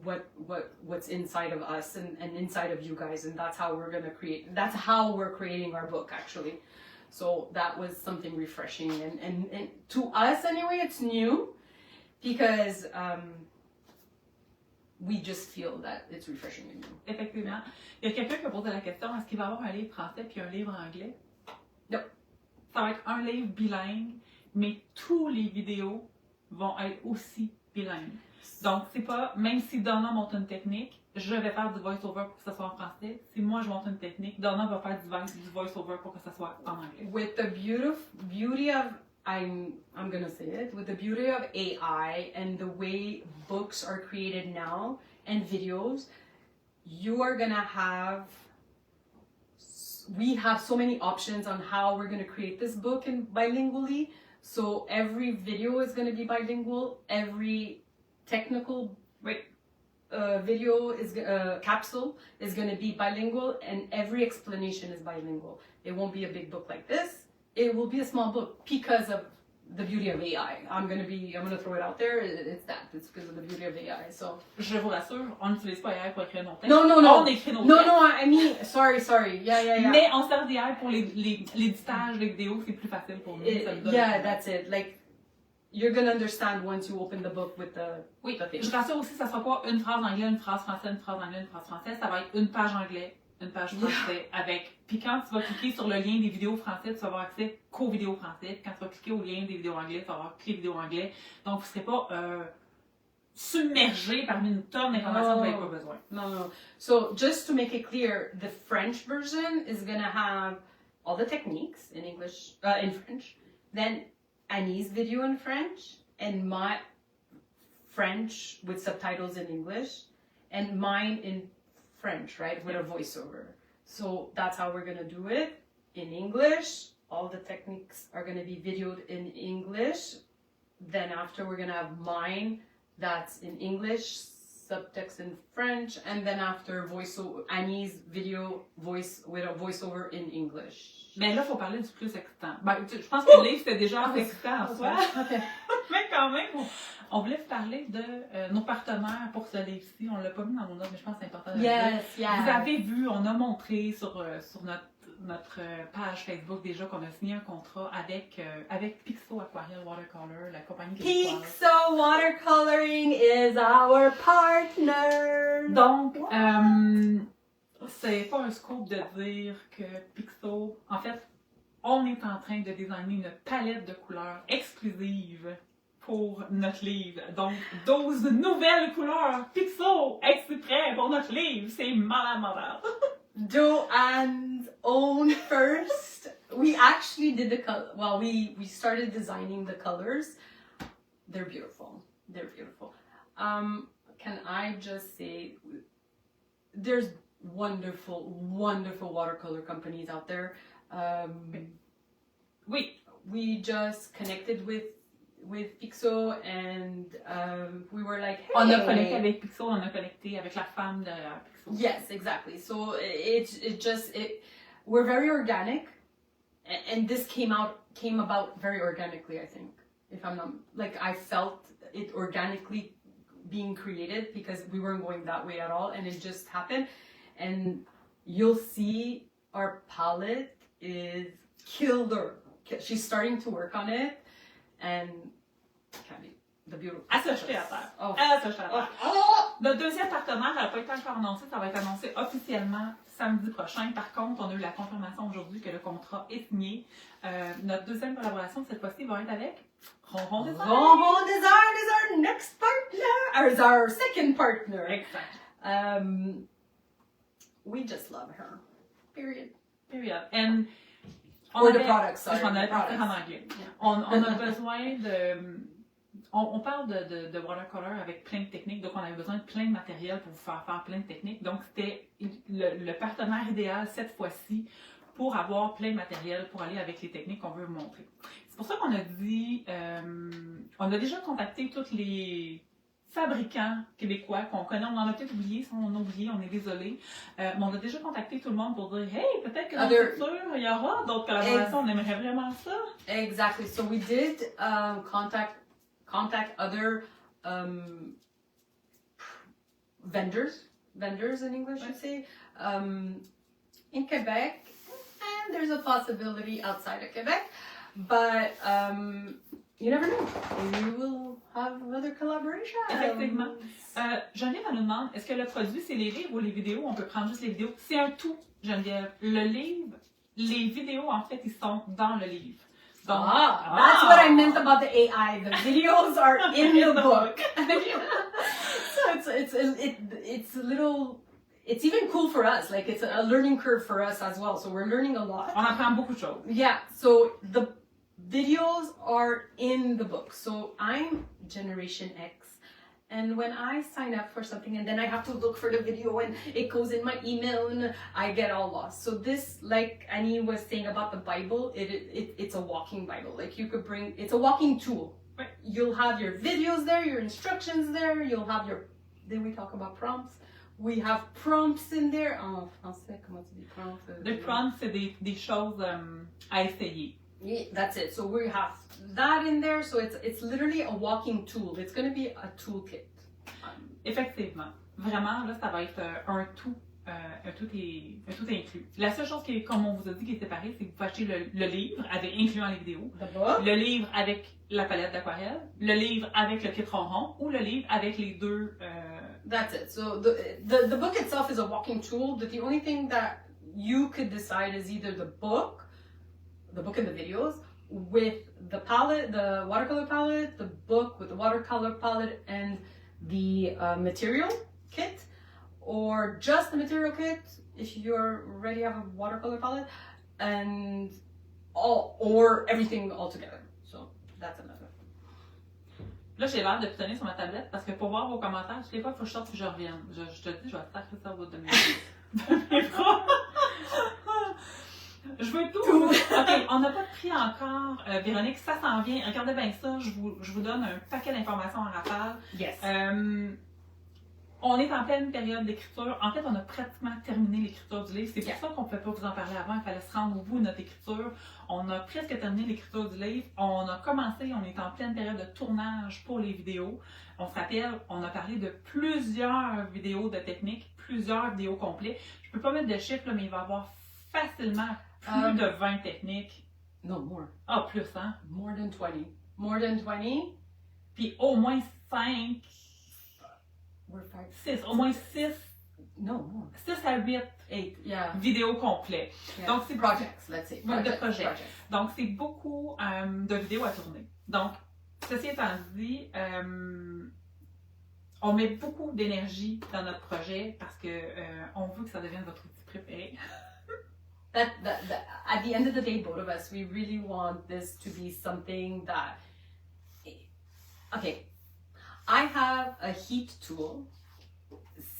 what's inside of us and inside of you guys, and that's how we're gonna create. That's how we're creating our book, actually. So that was something refreshing, and to us anyway, it's new because we just feel that it's refreshing and new. Effectivement. Il y a quelqu'un qui a posé la question, est-ce qu'il va y avoir un livre français puis un livre anglais? Non. Ça va être un livre bilingue, mais tous les vidéos vont être aussi bilingues. Donc, c'est pas, même si Donna monte une technique, je vais faire du voice-over pour que ça soit en français. Si moi je monte une technique, Donna va faire du voice-over pour que ça soit en anglais. With the beauty of I'm gonna say it, with the beauty of AI and the way books are created now and videos, you are gonna have, we have so many options on how we're gonna create this book in bilingually. So every video is gonna be bilingual, every technical video is capsule is going to be bilingual, and every explanation is bilingual. It won't be a big book like this. It will be a small book because of the beauty of AI. I'm going to throw it out there. It's because of the beauty of AI. So je vous rassure, on n'utilise pas AI pour écrire nos textes. No. On écrit nos textes. No, I mean, sorry. Yeah. Mais on sert d'AI pour l'éditage des vidéos, c'est plus facile pour nous. Ça me donne- Yeah, that's it. Like, you're gonna understand once you open the book with the Oui, the thing. je rassure aussi, ça sera pas une phrase anglais, une phrase française, une phrase anglais, une phrase française. Ça va être une page anglais, une page français avec. Puis quand tu vas cliquer sur le lien des vidéos françaises, tu vas avoir accès qu'aux vidéos françaises. Quand tu vas cliquer au lien des vidéos anglais, tu vas avoir que les vidéos anglais. Donc, vous ne serez pas submergé parmi une tonne d'informations que vous n'avez pas besoin. No. So just to make it clear, the French version is gonna have all the techniques in English, in French. Then Annie's video in French, and my French with subtitles in English, and mine in French, right, with a voiceover. So that's how we're gonna do it in English. All the techniques are gonna be videoed in English. Then after we're gonna have mine that's in English, subtext in French, and then after Annie's video with a voiceover in English. Mais là, il faut parler du plus excitant. Ben, je pense que le livre, c'était déjà assez excitant en soi. Okay. Mais quand même, on voulait vous parler de nos partenaires pour ce livre-ci. On l'a pas mis dans nos notes, mais je pense que c'est important de le dire. Yeah. Vous avez vu, on a montré sur notre page Facebook déjà qu'on a signé un contrat avec Pixo Aquarelle Watercolor, la compagnie québécoise. Pixo Watercoloring is our partner. Donc, c'est pas un scoop de dire que Pixo, en fait, on est en train de designer une palette de couleurs exclusive pour notre livre. Donc, 12 nouvelles couleurs Pixo exprès pour notre livre. C'est malade. Joanne's own first. We actually did the color. Well, we started designing the colors. They're beautiful. Can I just say, there's wonderful watercolor companies out there. We just connected with Pixo and we were like, hey. On a connecté avec Pixo, on a connecté avec la femme de Pixo. Yes, exactly. So we're very organic, and this came about very organically. I think, if I'm not I felt it organically being created because we weren't going that way at all, and it just happened. And you'll see our palette is killer. She's starting to work on it, and Camille, the beautiful. À se jeter à terre. Oh. À se jeter à terre. Notre deuxième partenaire n'a pas été encore annoncé, ça va être annoncé officiellement samedi prochain. Par contre, on a eu la confirmation aujourd'hui que le contrat est signé. Notre deuxième collaboration, cette fois-ci, va être avec Ronron Design. Ronron Design is our next partner, or is our second partner. Exact. We just love her. Period. And Or the products, sorry. Je m'en allais partir en anglais. Yeah. On a besoin de... On parle de watercolor avec plein de techniques, donc on avait besoin de plein de matériel pour vous faire plein de techniques. Donc c'était le partenaire idéal cette fois-ci pour avoir plein de matériel pour aller avec les techniques qu'on veut vous montrer. C'est pour ça qu'on a dit... on a déjà contacté tous les fabricants québécois qu'on connaît. On en a peut-être oublié, si on a oublié, on est désolé. Mais on a déjà contacté tout le monde pour dire « Hey, peut-être que dans le futur, il y aura d'autres collaborations, on aimerait vraiment ça. » Exactly. So we did contact other vendors in English, you say, in Quebec, and there's a possibility outside of Quebec, but you never know. Maybe we'll have another collaboration. Effectivement. Geneviève, elle nous demande, est-ce que le produit, c'est les livres ou les vidéos? On peut prendre juste les vidéos. C'est un tout, Geneviève. Le livre, les vidéos, en fait, ils sont dans le livre. Donc, that's what I meant about the AI. The videos are in the book. So it's a little... It's even cool for us. Like, it's a learning curve for us as well. So we're learning a lot. On apprend beaucoup de choses. Yeah. So the videos are in the book. So I'm Generation X. And when I sign up for something and then I have to look for the video and it goes in my email and I get all lost. So this, like Annie was saying about the Bible, it's a walking Bible. Like you could bring, it's a walking tool. Right. You'll have your videos there, your instructions there, you'll have your, then we talk about prompts. We have prompts in there. En français, comment tu dis prompts? Les prompts, c'est des choses à essayer. Yeah, that's it. So we have that in there. So it's literally a walking tool. It's going to be a toolkit. Effectivement. Vraiment, là, ça va être un tout inclus. La seule chose qui est, comme on vous a dit, qui est séparée, c'est que vous pouvez acheter le livre, incluant les vidéos, le livre avec la palette d'aquarelle, le livre avec le kit ronron, ou le livre avec les deux... That's it. So the book itself is a walking tool, but the only thing that you could decide is either the book and the videos with the palette, the watercolor palette, the book with the watercolor palette and the material kit, or just the material kit if you already have a watercolor palette, and or everything all together. So that's another. Là, j'ai l'air de pitonner sur ma tablette parce que pour voir vos commentaires, toutes les fois, il faut que je sorte et je revienne. Je te dis, je vais sacrer ça au bout de mes bras. Je veux tout. OK, on n'a pas de prix encore. Véronique, ça s'en vient. Regardez bien ça. Je vous donne un paquet d'informations en rafale. Yes. On est en pleine période d'écriture. En fait, on a pratiquement terminé l'écriture du livre. C'est pour ça qu'on ne pouvait pas vous en parler avant. Il fallait se rendre au bout de notre écriture. On a presque terminé l'écriture du livre. On a commencé, on est en pleine période de tournage pour les vidéos. On se rappelle, on a parlé de plusieurs vidéos de technique, plusieurs vidéos complètes. Je ne peux pas mettre de chiffres, là, mais il va y avoir facilement plus de 20 techniques. No, more. Ah, plus, hein? More than 20. More than 20. Puis au moins 5, We're 5. 6, au moins 6, No, more. 6 à 8, 8 Yeah. vidéos complètes. Yeah. Donc, c'est projects, let's say. Ouais, de projets. Projects. Donc, c'est beaucoup de vidéos à tourner. Donc, ceci étant dit, on met beaucoup d'énergie dans notre projet parce que on veut que ça devienne votre outil préféré. That, at the end of the day, both of us, we really want this to be something that. Okay, I have a heat tool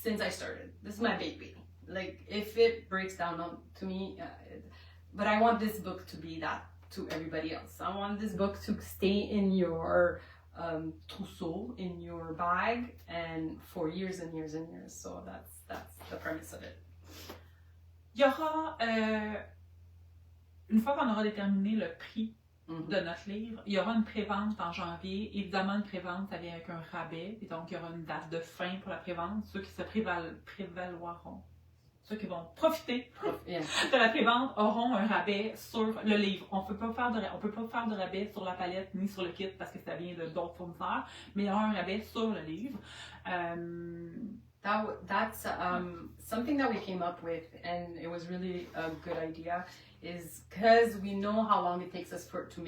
since I started. This is my baby. Like, if it breaks down to me, but I want this book to be that to everybody else. I want this book to stay in your trousseau, in your bag, and for years and years and years. So that's the premise of it. Il y aura, une fois qu'on aura déterminé le prix de notre livre, il y aura une prévente en janvier. Évidemment, une prévente, ça vient avec un rabais. Et donc, il y aura une date de fin pour la prévente. Ceux qui se prévaloiront, ceux qui vont profiter de la prévente auront un rabais sur le livre. On peut pas faire de rabais sur la palette ni sur le kit parce que ça vient de d'autres fournisseurs, mais il y aura un rabais sur le livre. That's something that we came up with, and it was really a good idea. Is because we know how long it takes us to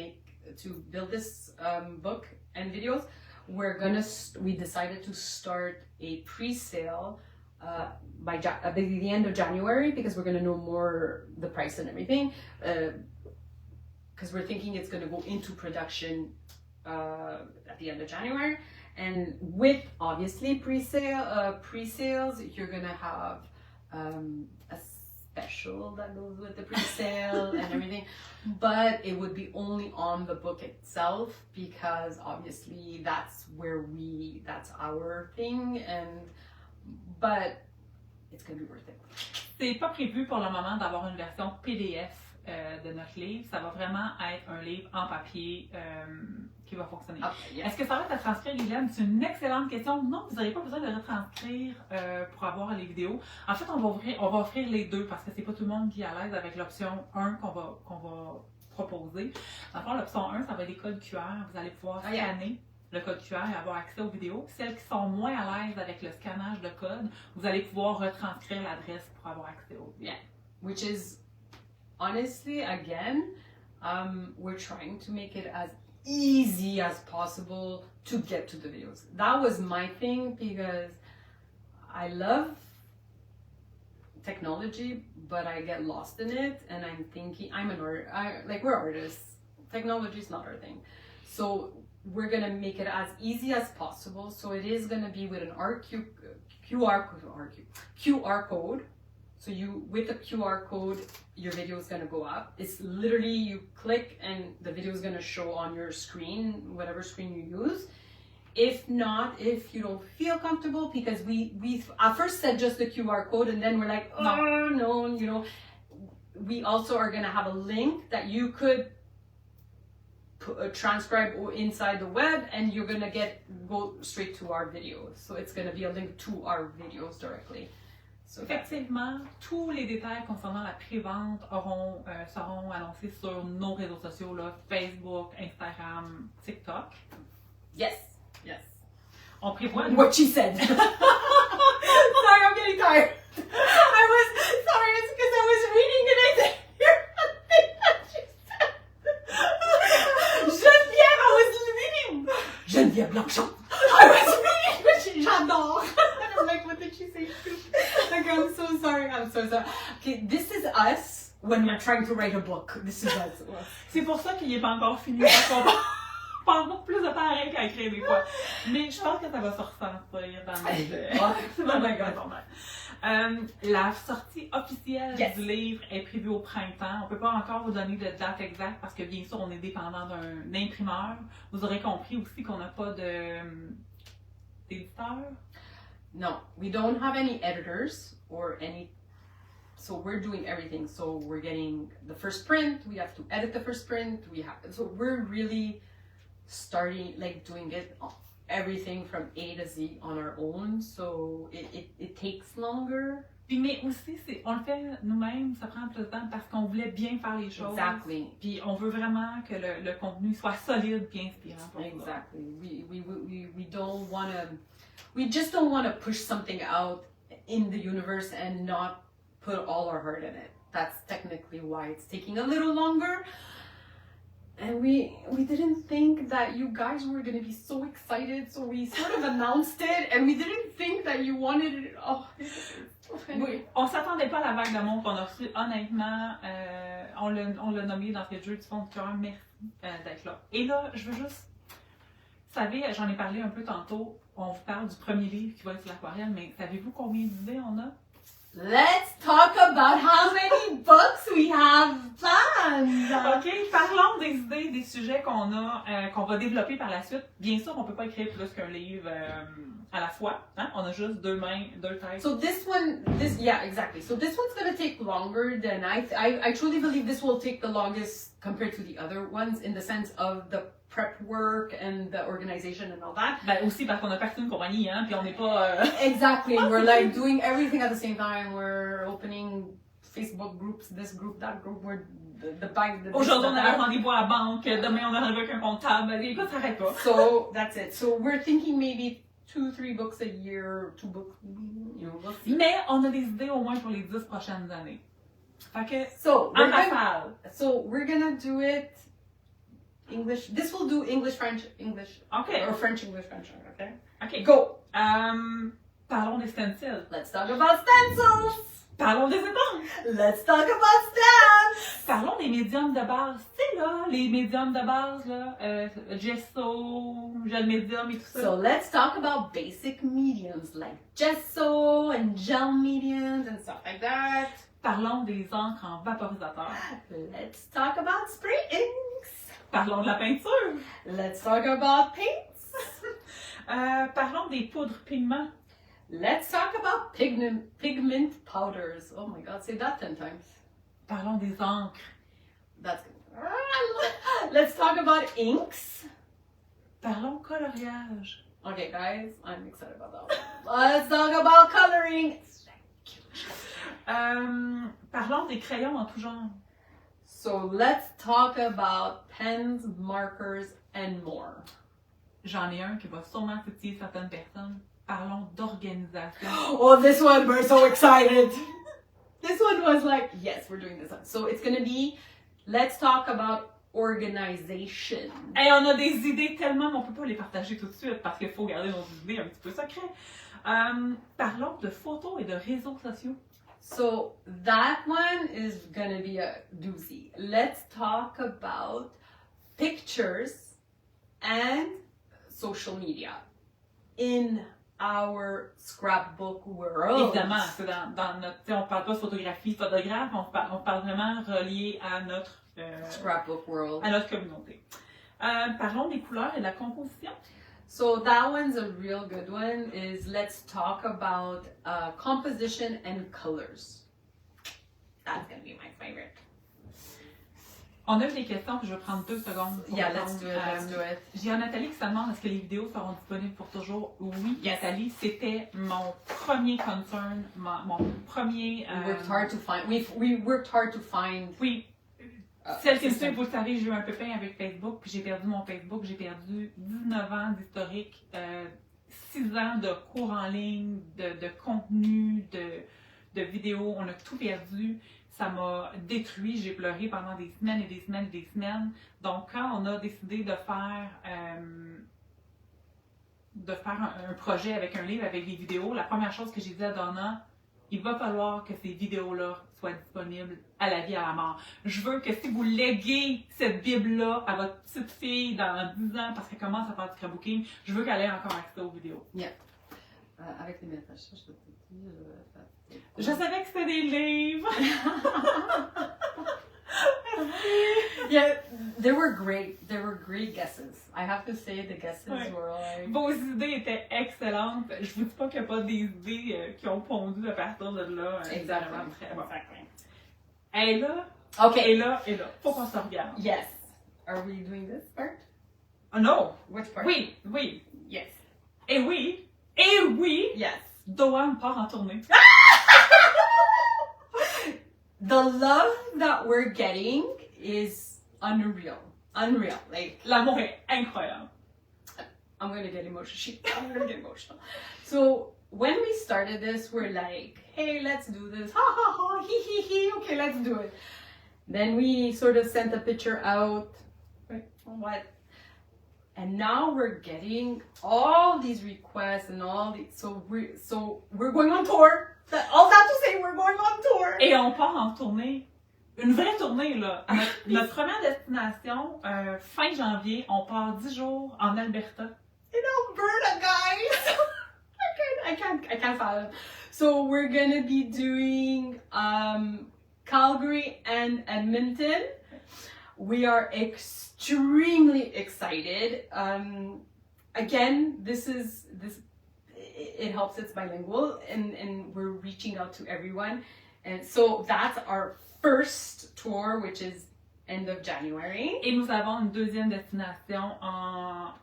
build this book and videos. We decided to start a pre-sale by the end of January because we're gonna know more the price and everything. Because we're thinking it's gonna go into production at the end of January. And with obviously pre-sales, you're gonna have a special that goes with the pre-sale and everything, but it would be only on the book itself because obviously that's our thing, but it's gonna be worth it. C'est pas prévu pour le moment d'avoir une version PDF de notre livre. Ça va vraiment être un livre en papier qui va fonctionner. Yeah. Est-ce que ça va être à transcrire, Guylaine? C'est une excellente question. Non, vous n'aurez pas besoin de retranscrire pour avoir les vidéos. En fait, on va offrir les deux parce que c'est pas tout le monde qui est à l'aise avec l'option 1 qu'on va proposer. Dans le fond, l'option 1, ça va être des codes QR. Vous allez pouvoir scanner le code QR et avoir accès aux vidéos. Celles qui sont moins à l'aise avec le scannage de code, vous allez pouvoir retranscrire l'adresse pour avoir accès aux vidéos. Yeah, which is honestly, again, we're trying to make it as easy as possible to get to the videos. That was my thing because I love technology, but I get lost in it, and I'm thinking we're artists. Technology is not our thing, so we're gonna make it as easy as possible. So it is gonna be with an QR code. So with the QR code, your video is going to go up. It's literally you click and the video is going to show on your screen, whatever screen you use. If not, if you don't feel comfortable, because we at first said just the QR code and then we're like, oh no, we also are going to have a link that you could transcribe inside the web and you're going to go straight to our videos. So it's going to be a link to our videos directly. So effectivement, tous les détails concernant la pré-vente seront annoncés sur nos réseaux sociaux, là, Facebook, Instagram, TikTok. Yes. On prévoit... What she said. Sorry, I'm getting tired. It's because I was reading and I didn't hear nothing that she said. Geneviève, I was reading. Geneviève Blanchon. I was reading, but j'adore. And I'm like, what did she say? Like, I'm so sorry. Okay, this is us when we're trying to write a book. This is us. C'est pour ça qu'il n'est pas encore fini. On passe beaucoup plus de temps à rien qu'à écrire des fois. Mais je pense que ça va se ressentir dans la sortie officielle du livre est prévue au printemps. On ne peut pas encore vous donner de date exacte parce que bien sûr on est dépendant d'un imprimeur. Vous aurez compris aussi qu'on n'a pas d'éditeur. No, we don't have any editors or any. So we're doing everything. So we're getting the first print. We have to edit the first print. So we're really starting like doing it everything from A to Z on our own. So it takes longer. Puis, mais aussi, on le fait nous-mêmes, ça prend plus de temps parce qu'on voulait bien faire les choses. Exactly. Puis on veut vraiment que le contenu soit solide et inspirant pour Exactly. We don't want to. We just don't want to push something out in the universe and not put all our heart in it. That's technically why it's taking a little longer. And we didn't think that you guys were going to be so excited, so we sort of announced it, and we didn't think that you wanted it. Oh, oui, on s'attendait pas à la vague de monde qu'on a reçue. Honnêtement, on l'a nommé dans le jeu du fond de cœur. Merci d'être là. Et là, je veux juste... Vous savez, j'en ai parlé un peu tantôt. On vous parle du premier livre qui va être sur l'aquarelle, mais savez-vous combien d'idées on a? Let's talk about how many books we have planned. OK, parlons des idées, des sujets qu'on a, qu'on va développer par la suite. Bien sûr, on peut pas écrire plus qu'un livre à la fois. Hein? On a juste deux mains, deux têtes. So yeah, exactly. So this one's gonna take longer than I truly believe this will take the longest compared to the other ones in the sense of the prep work and the organization and all that. Ben aussi parce qu'on a parti une compagnie, hein, puis on n'est pas... Exactly, we're like doing everything at the same time. We're opening Facebook groups, this group, that group. We're the bank. Aujourd'hui, on a un rendez-vous à la banque. Demain, on a un rendez-vous avec un comptable. Écoute, ça n'arrête pas. So that's it. So we're thinking maybe 2-3 books a year, 2 books, you know, we'll see. Mais on a des idées au moins pour les 10 prochaines années. Fait que, so we're gonna do it English. This will do English, French, English. Okay. Or French, English, French. Okay. Okay. Go. Parlons des stencils. Let's talk about stencils. Parlons des éponges. Let's talk about stamps. Parlons des médiums de base. Tu sais là, les médiums de base là, gesso, gel médium et tout ça. So let's talk about basic mediums like gesso and gel mediums and stuff like that. Parlons des encres en vaporisateur. Let's talk about spray inks. Parlons de la peinture. Let's talk about paints. Parlons des poudres pigments. Let's talk about pigment powders. Oh my god, say that 10 times. Parlons des encres. That's good. Let's talk about inks. Parlons coloriage. Okay guys, I'm excited about that one. Let's talk about coloring. Parlons des crayons en tout genre. So let's talk about pens, markers, and more. J'en ai un qui va sûrement titiller certaines personnes. Parlons d'organisation. Oh, this one, we're so excited. This one was like, yes, we're doing this one. So it's gonna be, let's talk about organization. Et on a des idées tellement, mais on peut pas les partager tout de suite parce qu'il faut garder nos idées un petit peu secrets. Parlons de photos et de réseaux sociaux. So that one is gonna be a doozy. Let's talk about pictures and social media in our scrapbook world. Évidemment, c'est dans notre, on parle pas de photographie, photographe, on parle vraiment relié à notre scrapbook world, à notre communauté. Parlons des couleurs et de la composition. So that one's a real good one. Is let's talk about composition and colors. That's gonna be my favorite. On a eu des questions, puis je vais prendre 2 secondes. Yeah, let's do it. Let's do it. J'ai Nathalie qui se demande est-ce que les vidéos seront disponibles pour toujours. Oui, Nathalie, c'était mon premier concern, mon premier. We worked hard to find. We worked hard to find. Oui. Celle qui me suit, vous le savez, j'ai eu un pépin avec Facebook, puis j'ai perdu mon Facebook, j'ai perdu 19 ans d'historique, 6 ans de cours en ligne, de contenu, de vidéos, on a tout perdu. Ça m'a détruit, j'ai pleuré pendant des semaines et des semaines et des semaines. Donc, quand on a décidé de faire un projet avec un livre, avec des vidéos, la première chose que j'ai dit à Donna, il va falloir que ces vidéos-là soient disponibles à la vie, à la mort. Je veux que si vous léguez cette Bible-là à votre petite fille dans 10 ans, parce qu'elle commence à faire du scrapbooking, je veux qu'elle ait encore accès aux vidéos. Yeah. Avec les métrages, je peux te dire. Je savais que c'était des livres! Yeah, they were great. They were great guesses. I have to say the guesses were like... Vos idées étaient excellentes. Je vous dis pas qu'il n'y a pas des idées qui ont pondu à partir de là. Exactement. Exactly. Et là, Okay. et là. Faut qu'on se regarde. Yes. Are we doing this part? Oh non! Which part? Oui. Yes. Et oui, Yes. Doan part en tournée. The love that we're getting is unreal. Like, L'amour est incroyable. I'm gonna get emotional. So when we started this, we're like, hey, let's do this. Ha ha ha, he. Okay, let's do it. Then we sort of sent a picture out. Like, what? And now we're getting all these requests and all these. So we're going on tour. All that to say, we're going on tour. Et on part en tournée. Une vraie tournée, là. Notre première destination, fin janvier, on part 10 jours en Alberta. In Alberta, guys. I can't fathom. So we're gonna be doing Calgary and Edmonton. We are extremely excited. Again, it helps it's bilingual and we're reaching out to everyone. And so that's our first tour, which is end of January. Et nous avons une deuxième destination en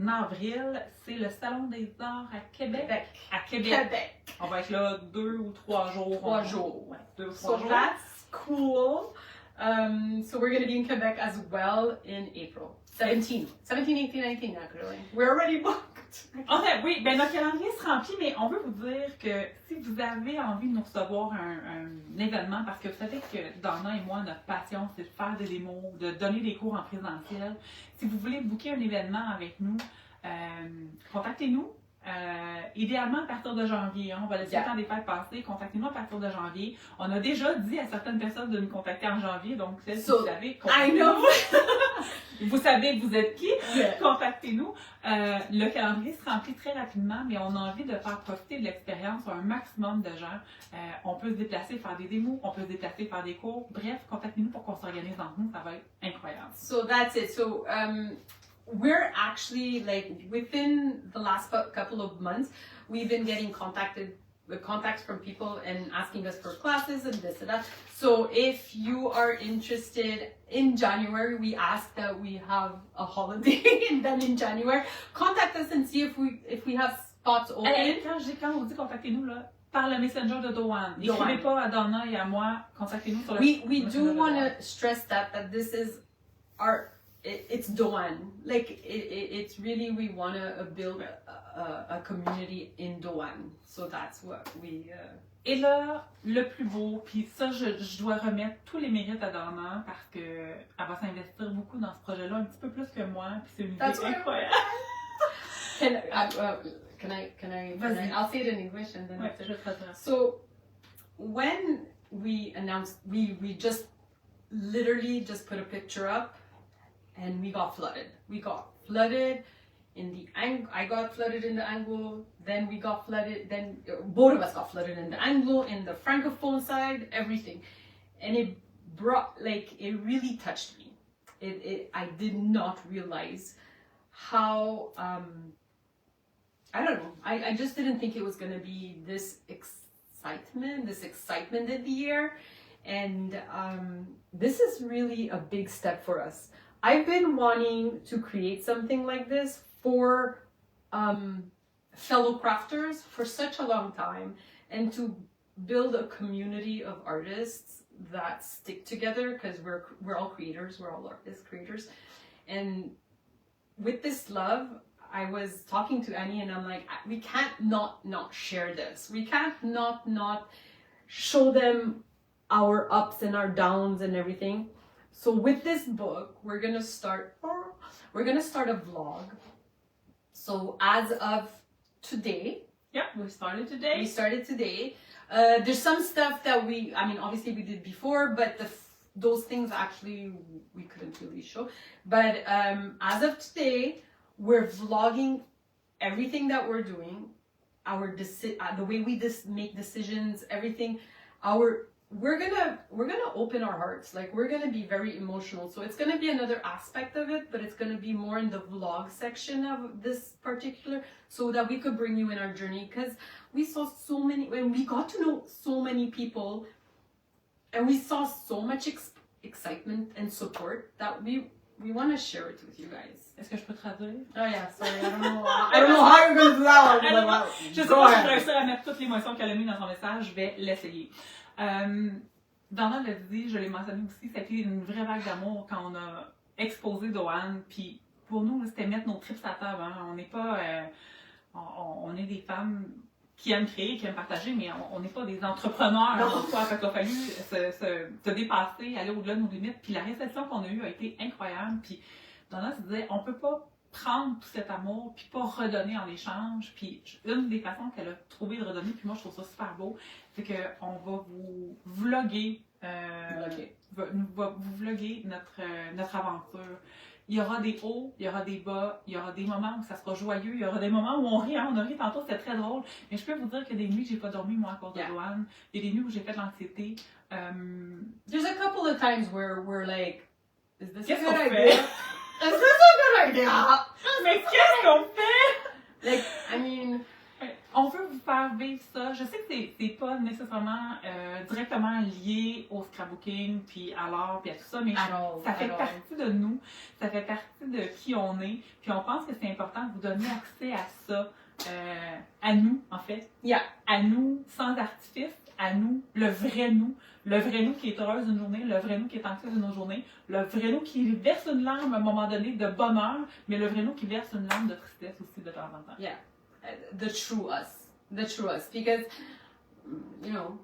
avril. C'est le Salon des Arts à Québec. À Québec. On va être là 2 ou 3 jours. 3 jours. Ouais, 2 ou 3 So jours. that's cool. So we're going to be in Quebec as well in April. 17, 18, 19 actually. We're already booked. En fait, oui, ben notre calendrier se remplit, mais on veut vous dire que si vous avez envie de nous recevoir un événement, parce que vous savez que Donna et moi, notre passion, c'est de faire des démos, de donner des cours en présentiel. Si vous voulez booker un événement avec nous, contactez-nous. Idéalement à partir de janvier, hein, on va laisser le temps des fêtes passer, contactez-nous à partir de janvier. On a déjà dit à certaines personnes de nous contacter en janvier, donc si vous savez, contactez-nous. Vous savez que vous êtes qui, contactez-nous. Le calendrier se remplit très rapidement, mais on a envie de faire profiter de l'expérience un maximum de gens. On peut se déplacer, faire des démos, on peut se déplacer, faire des cours. Bref, contactez-nous pour qu'on s'organise entre nous, ça va être incroyable. So that's it. So we're actually like within the last couple of months, we've been getting contacts from people and asking us for classes and this and that. So if you are interested in January, we ask that we have a holiday and then in January, contact us and see if we have spots open. Quand on dit contactez-nous, là, par le messenger de Doan. N'écrivez pas à Donna et à moi, contactez-nous sur le We do want to stress that this is it's Doan. Like it's really, we want to build a community in Doan. So that's what we. Et là, le plus beau, puis ça, je dois remettre tous les mérites à Donna parce que elle va s'investir beaucoup dans ce projet-là, un petit peu plus que moi, puis c'est une idée incroyable. Can I? I'll say it in English and then. Ouais, je te rattrape. So when we announced, we just literally just put a picture up. And we got flooded. In the angle. I got flooded in the angle. Then we got flooded. Then both of us got flooded in the angle, in the francophone side, everything. And it really touched me. I did not realize how. I don't know. I just didn't think it was gonna be this excitement in the year, and this is really a big step for us. I've been wanting to create something like this for fellow crafters for such a long time, and to build a community of artists that stick together, because we're all creators, we're all artists, creators. And with this love, I was talking to Annie and I'm like, we can't not share this. We can't not show them our ups and our downs and everything. So with this book, we're gonna start a vlog. So as of today, we started today. There's some stuff that obviously we did before, but those things actually we couldn't really show. But as of today, we're vlogging everything that we're doing, the way we make decisions, everything, our we're gonna open our hearts. Like, we're gonna be very emotional. So it's gonna be another aspect of it, but it's gonna be more in the vlog section of this particular, so that we could bring you in our journey. Because we saw so many, when we got to know so many people, and we saw so much excitement and support that we want to share it with you guys. Est-ce que je peux traduire? Oh yeah, sorry, I don't know. I don't know how you're gonna do that one. But well, Je sais go pas si je ahead. réussis à mettre toute l'émotion qu'elle a mis dans son message, je vais l'essayer. Dana l'a dit, je l'ai mentionné aussi, ça a été une vraie vague d'amour quand on a exposé Doane, puis pour nous, c'était mettre nos trips à table. Hein. On n'est pas... on est des femmes qui aiment créer, qui aiment partager, mais on n'est pas des entrepreneurs. Quoi. Fait qu'il a fallu se dépasser, aller au-delà de nos limites. Puis la réception qu'on a eue a été incroyable. Puis Donna se disait, on peut pas prendre tout cet amour, puis pas redonner en échange. Puis une des façons qu'elle a trouvé de redonner, puis moi je trouve ça super beau, c'est qu'on va vous vlogger, vous vlogger notre aventure. Il y aura des hauts, il y aura des bas, il y aura des moments où ça sera joyeux, il y aura des moments où on rit, hein, on a ri tantôt, c'était très drôle. Mais je peux vous dire qu'il y a des nuits que j'ai pas dormi, moi, à cause de Doane. Il y a des nuits où j'ai fait de l'anxiété. There's a couple of times where we're like, is this a Qu'est-ce good qu'on idea? fait? Is this a good idea? Mais qu'est-ce qu'on fait? Like, I mean... On veut vous faire vivre ça. Je sais que c'est pas nécessairement directement lié au scrapbooking, puis à l'art, puis à tout ça, mais ça fait partie de nous, ça fait partie de qui on est, puis on pense que c'est important de vous donner accès à ça, à nous, en fait. À nous, sans artifice, à nous, le vrai nous qui est heureuse d'une journée, le vrai nous qui est anxieux d'une autre journée, le vrai nous qui verse une larme à un moment donné de bonheur, mais le vrai nous qui verse une larme de tristesse aussi de temps en temps. Yeah. The true us, because, you know,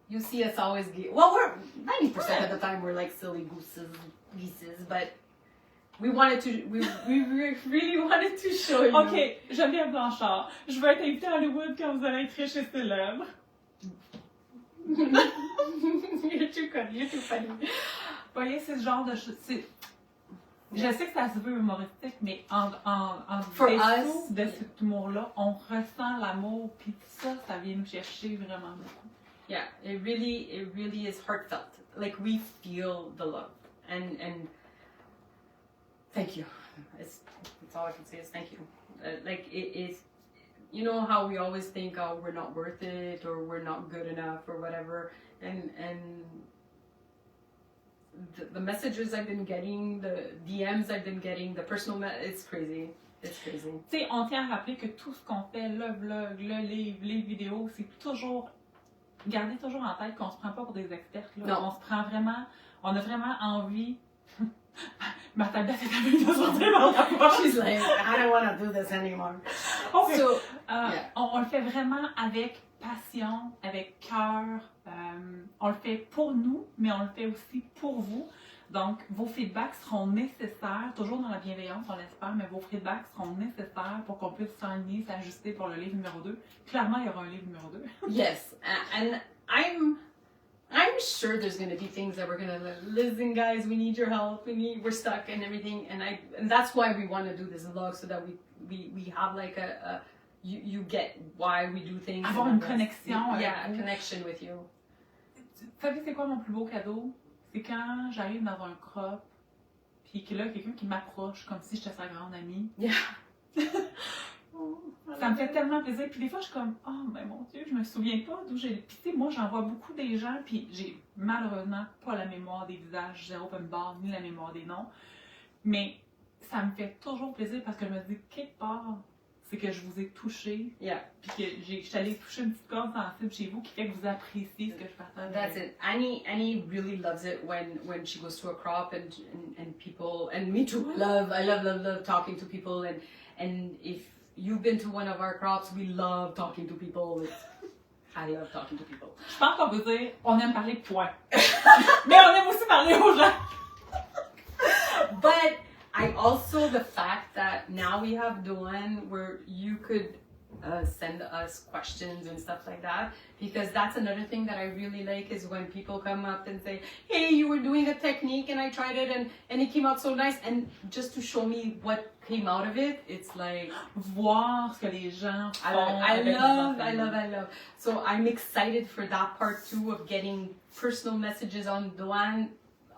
you see us always we're 90% of the time we're like silly geeses, but we really wanted to show you. Ok, Geneviève Blanchard, je veux être invitée à Hollywood quand vous allez être riche et célèbre. You're too funny. Vous voyez, c'est ce genre de choses. Je sais que ça se veut humoristique, mais en dessous de cet humour-là, on ressent l'amour, puis ça vient nous chercher vraiment beaucoup. Yeah, it really is heartfelt. Like, we feel the love, and thank you. It's all I can say is thank you. Like, it is, you know how we always think, oh, we're not worth it, or we're not good enough, or whatever, and the messages I've been getting, the DMs I've been getting, the personal, it's crazy. It's crazy. Tu sais, on tient à rappeler que tout ce qu'on fait, le vlog, le livre, les vidéos, c'est toujours, gardez toujours en tête qu'on se prend pas pour des experts. Là. Non. On se prend vraiment, on a vraiment envie. Ma tablette est avec de sortir dans la poche. She's like, I don't want to do this anymore. Okay. So, on le fait vraiment avec passion, avec cœur. On le fait pour nous, mais on le fait aussi pour vous. Donc, vos feedbacks seront nécessaires, toujours dans la bienveillance, on l'espère, mais vos feedbacks seront nécessaires pour qu'on puisse s'aligner, s'ajuster pour le livre numéro 2. Clairement, il y aura un livre numéro 2. Yes, and I'm sure there's going to be things that we're going to listen, guys, we need your help, we're stuck and everything, and that's why we want to do this vlog, so that we have like you get why we do things. Avoir une connexion. Yeah, a connection with you. Vous savez, c'est quoi mon plus beau cadeau? C'est quand j'arrive dans un crop, puis que là, quelqu'un qui m'approche comme si j'étais sa grande amie. Yeah. Ça me fait tellement plaisir. Puis des fois, je suis comme, oh, mais mon Dieu, je me souviens pas d'où j'ai. Puis tu sais, moi, j'en vois beaucoup des gens, puis j'ai malheureusement pas la mémoire des visages, zéro open bar, ni la mémoire des noms. Mais ça me fait toujours plaisir parce que je me dis, quelque part, c'est que je vous ai touché. Yeah. Puis que je suis allée toucher une petite corde sensible chez vous qui fait que vous appréciez ce que je partage. That's it. Annie really loves it when she goes to a crop and people, and me too. I love talking to people, and if you've been to one of our crops, we love talking to people. I love talking to people. Je pense qu'on peut dire, on aime parler point. Mais on aime aussi parler aux gens. But I also, the fact that now we have Doane where you could send us questions and stuff like that, because that's another thing that I really like is when people come up and say, hey, you were doing a technique and I tried it and it came out so nice, and just to show me what came out of it, it's like voir ce que les gens font. I love. So I'm excited for that part too, of getting personal messages on Doan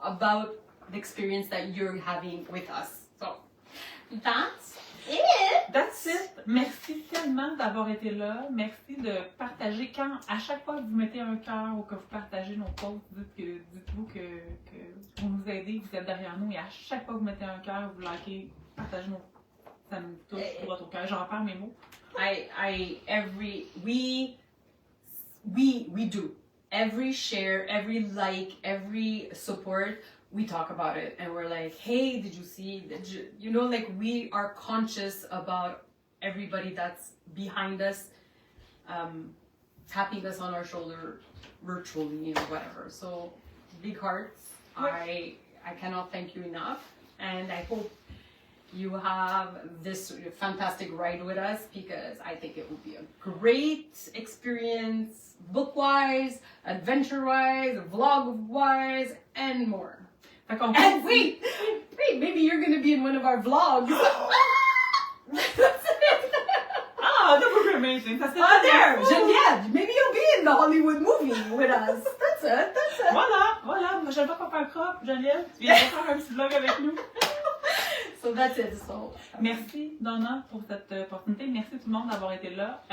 about the experience that you're having with us. So that's it. That's it. Merci tellement d'avoir été là. Merci de partager. À chaque fois que vous mettez un cœur ou que vous partagez nos posts, dites-vous que vous nous aidez, vous êtes derrière nous. Et à chaque fois que vous mettez un cœur, vous likez, partagez nos posts. Ça me touche droit au cœur. J'en perds mes mots. We do. Every share, every like, every support, we talk about it and we're like, hey, did you see? You know, like we are conscious about everybody that's behind us, tapping us on our shoulder virtually or whatever. So big hearts. I cannot thank you enough, and I hope you have this fantastic ride with us, because I think it will be a great experience, book-wise, adventure-wise, vlog-wise, and more. And wait, maybe you're gonna be in one of our vlogs. Ah, that would be amazing. There, Geneviève, maybe you'll be in the Hollywood movie with us. That's it. Voilà. Prochaine fois qu'on fait un crop, Geneviève, tu viens faire un petit vlog avec nous. So that's it. So merci Donna pour cette opportunité. Merci tout le monde d'avoir été là.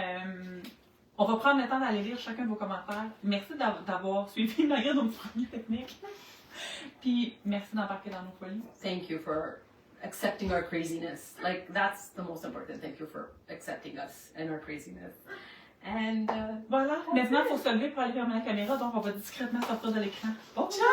On va prendre le temps d'aller lire chacun de vos commentaires. Merci d'avoir suivi malgré nos premiers techniques. Puis merci d'embarquer dans nos folies. Thank you for accepting our craziness. Like, that's the most important. Thank you for accepting us and our craziness. And voilà. Maintenant, il faut se lever pour aller fermer la caméra, donc on va discrètement sortir de l'écran. Ciao!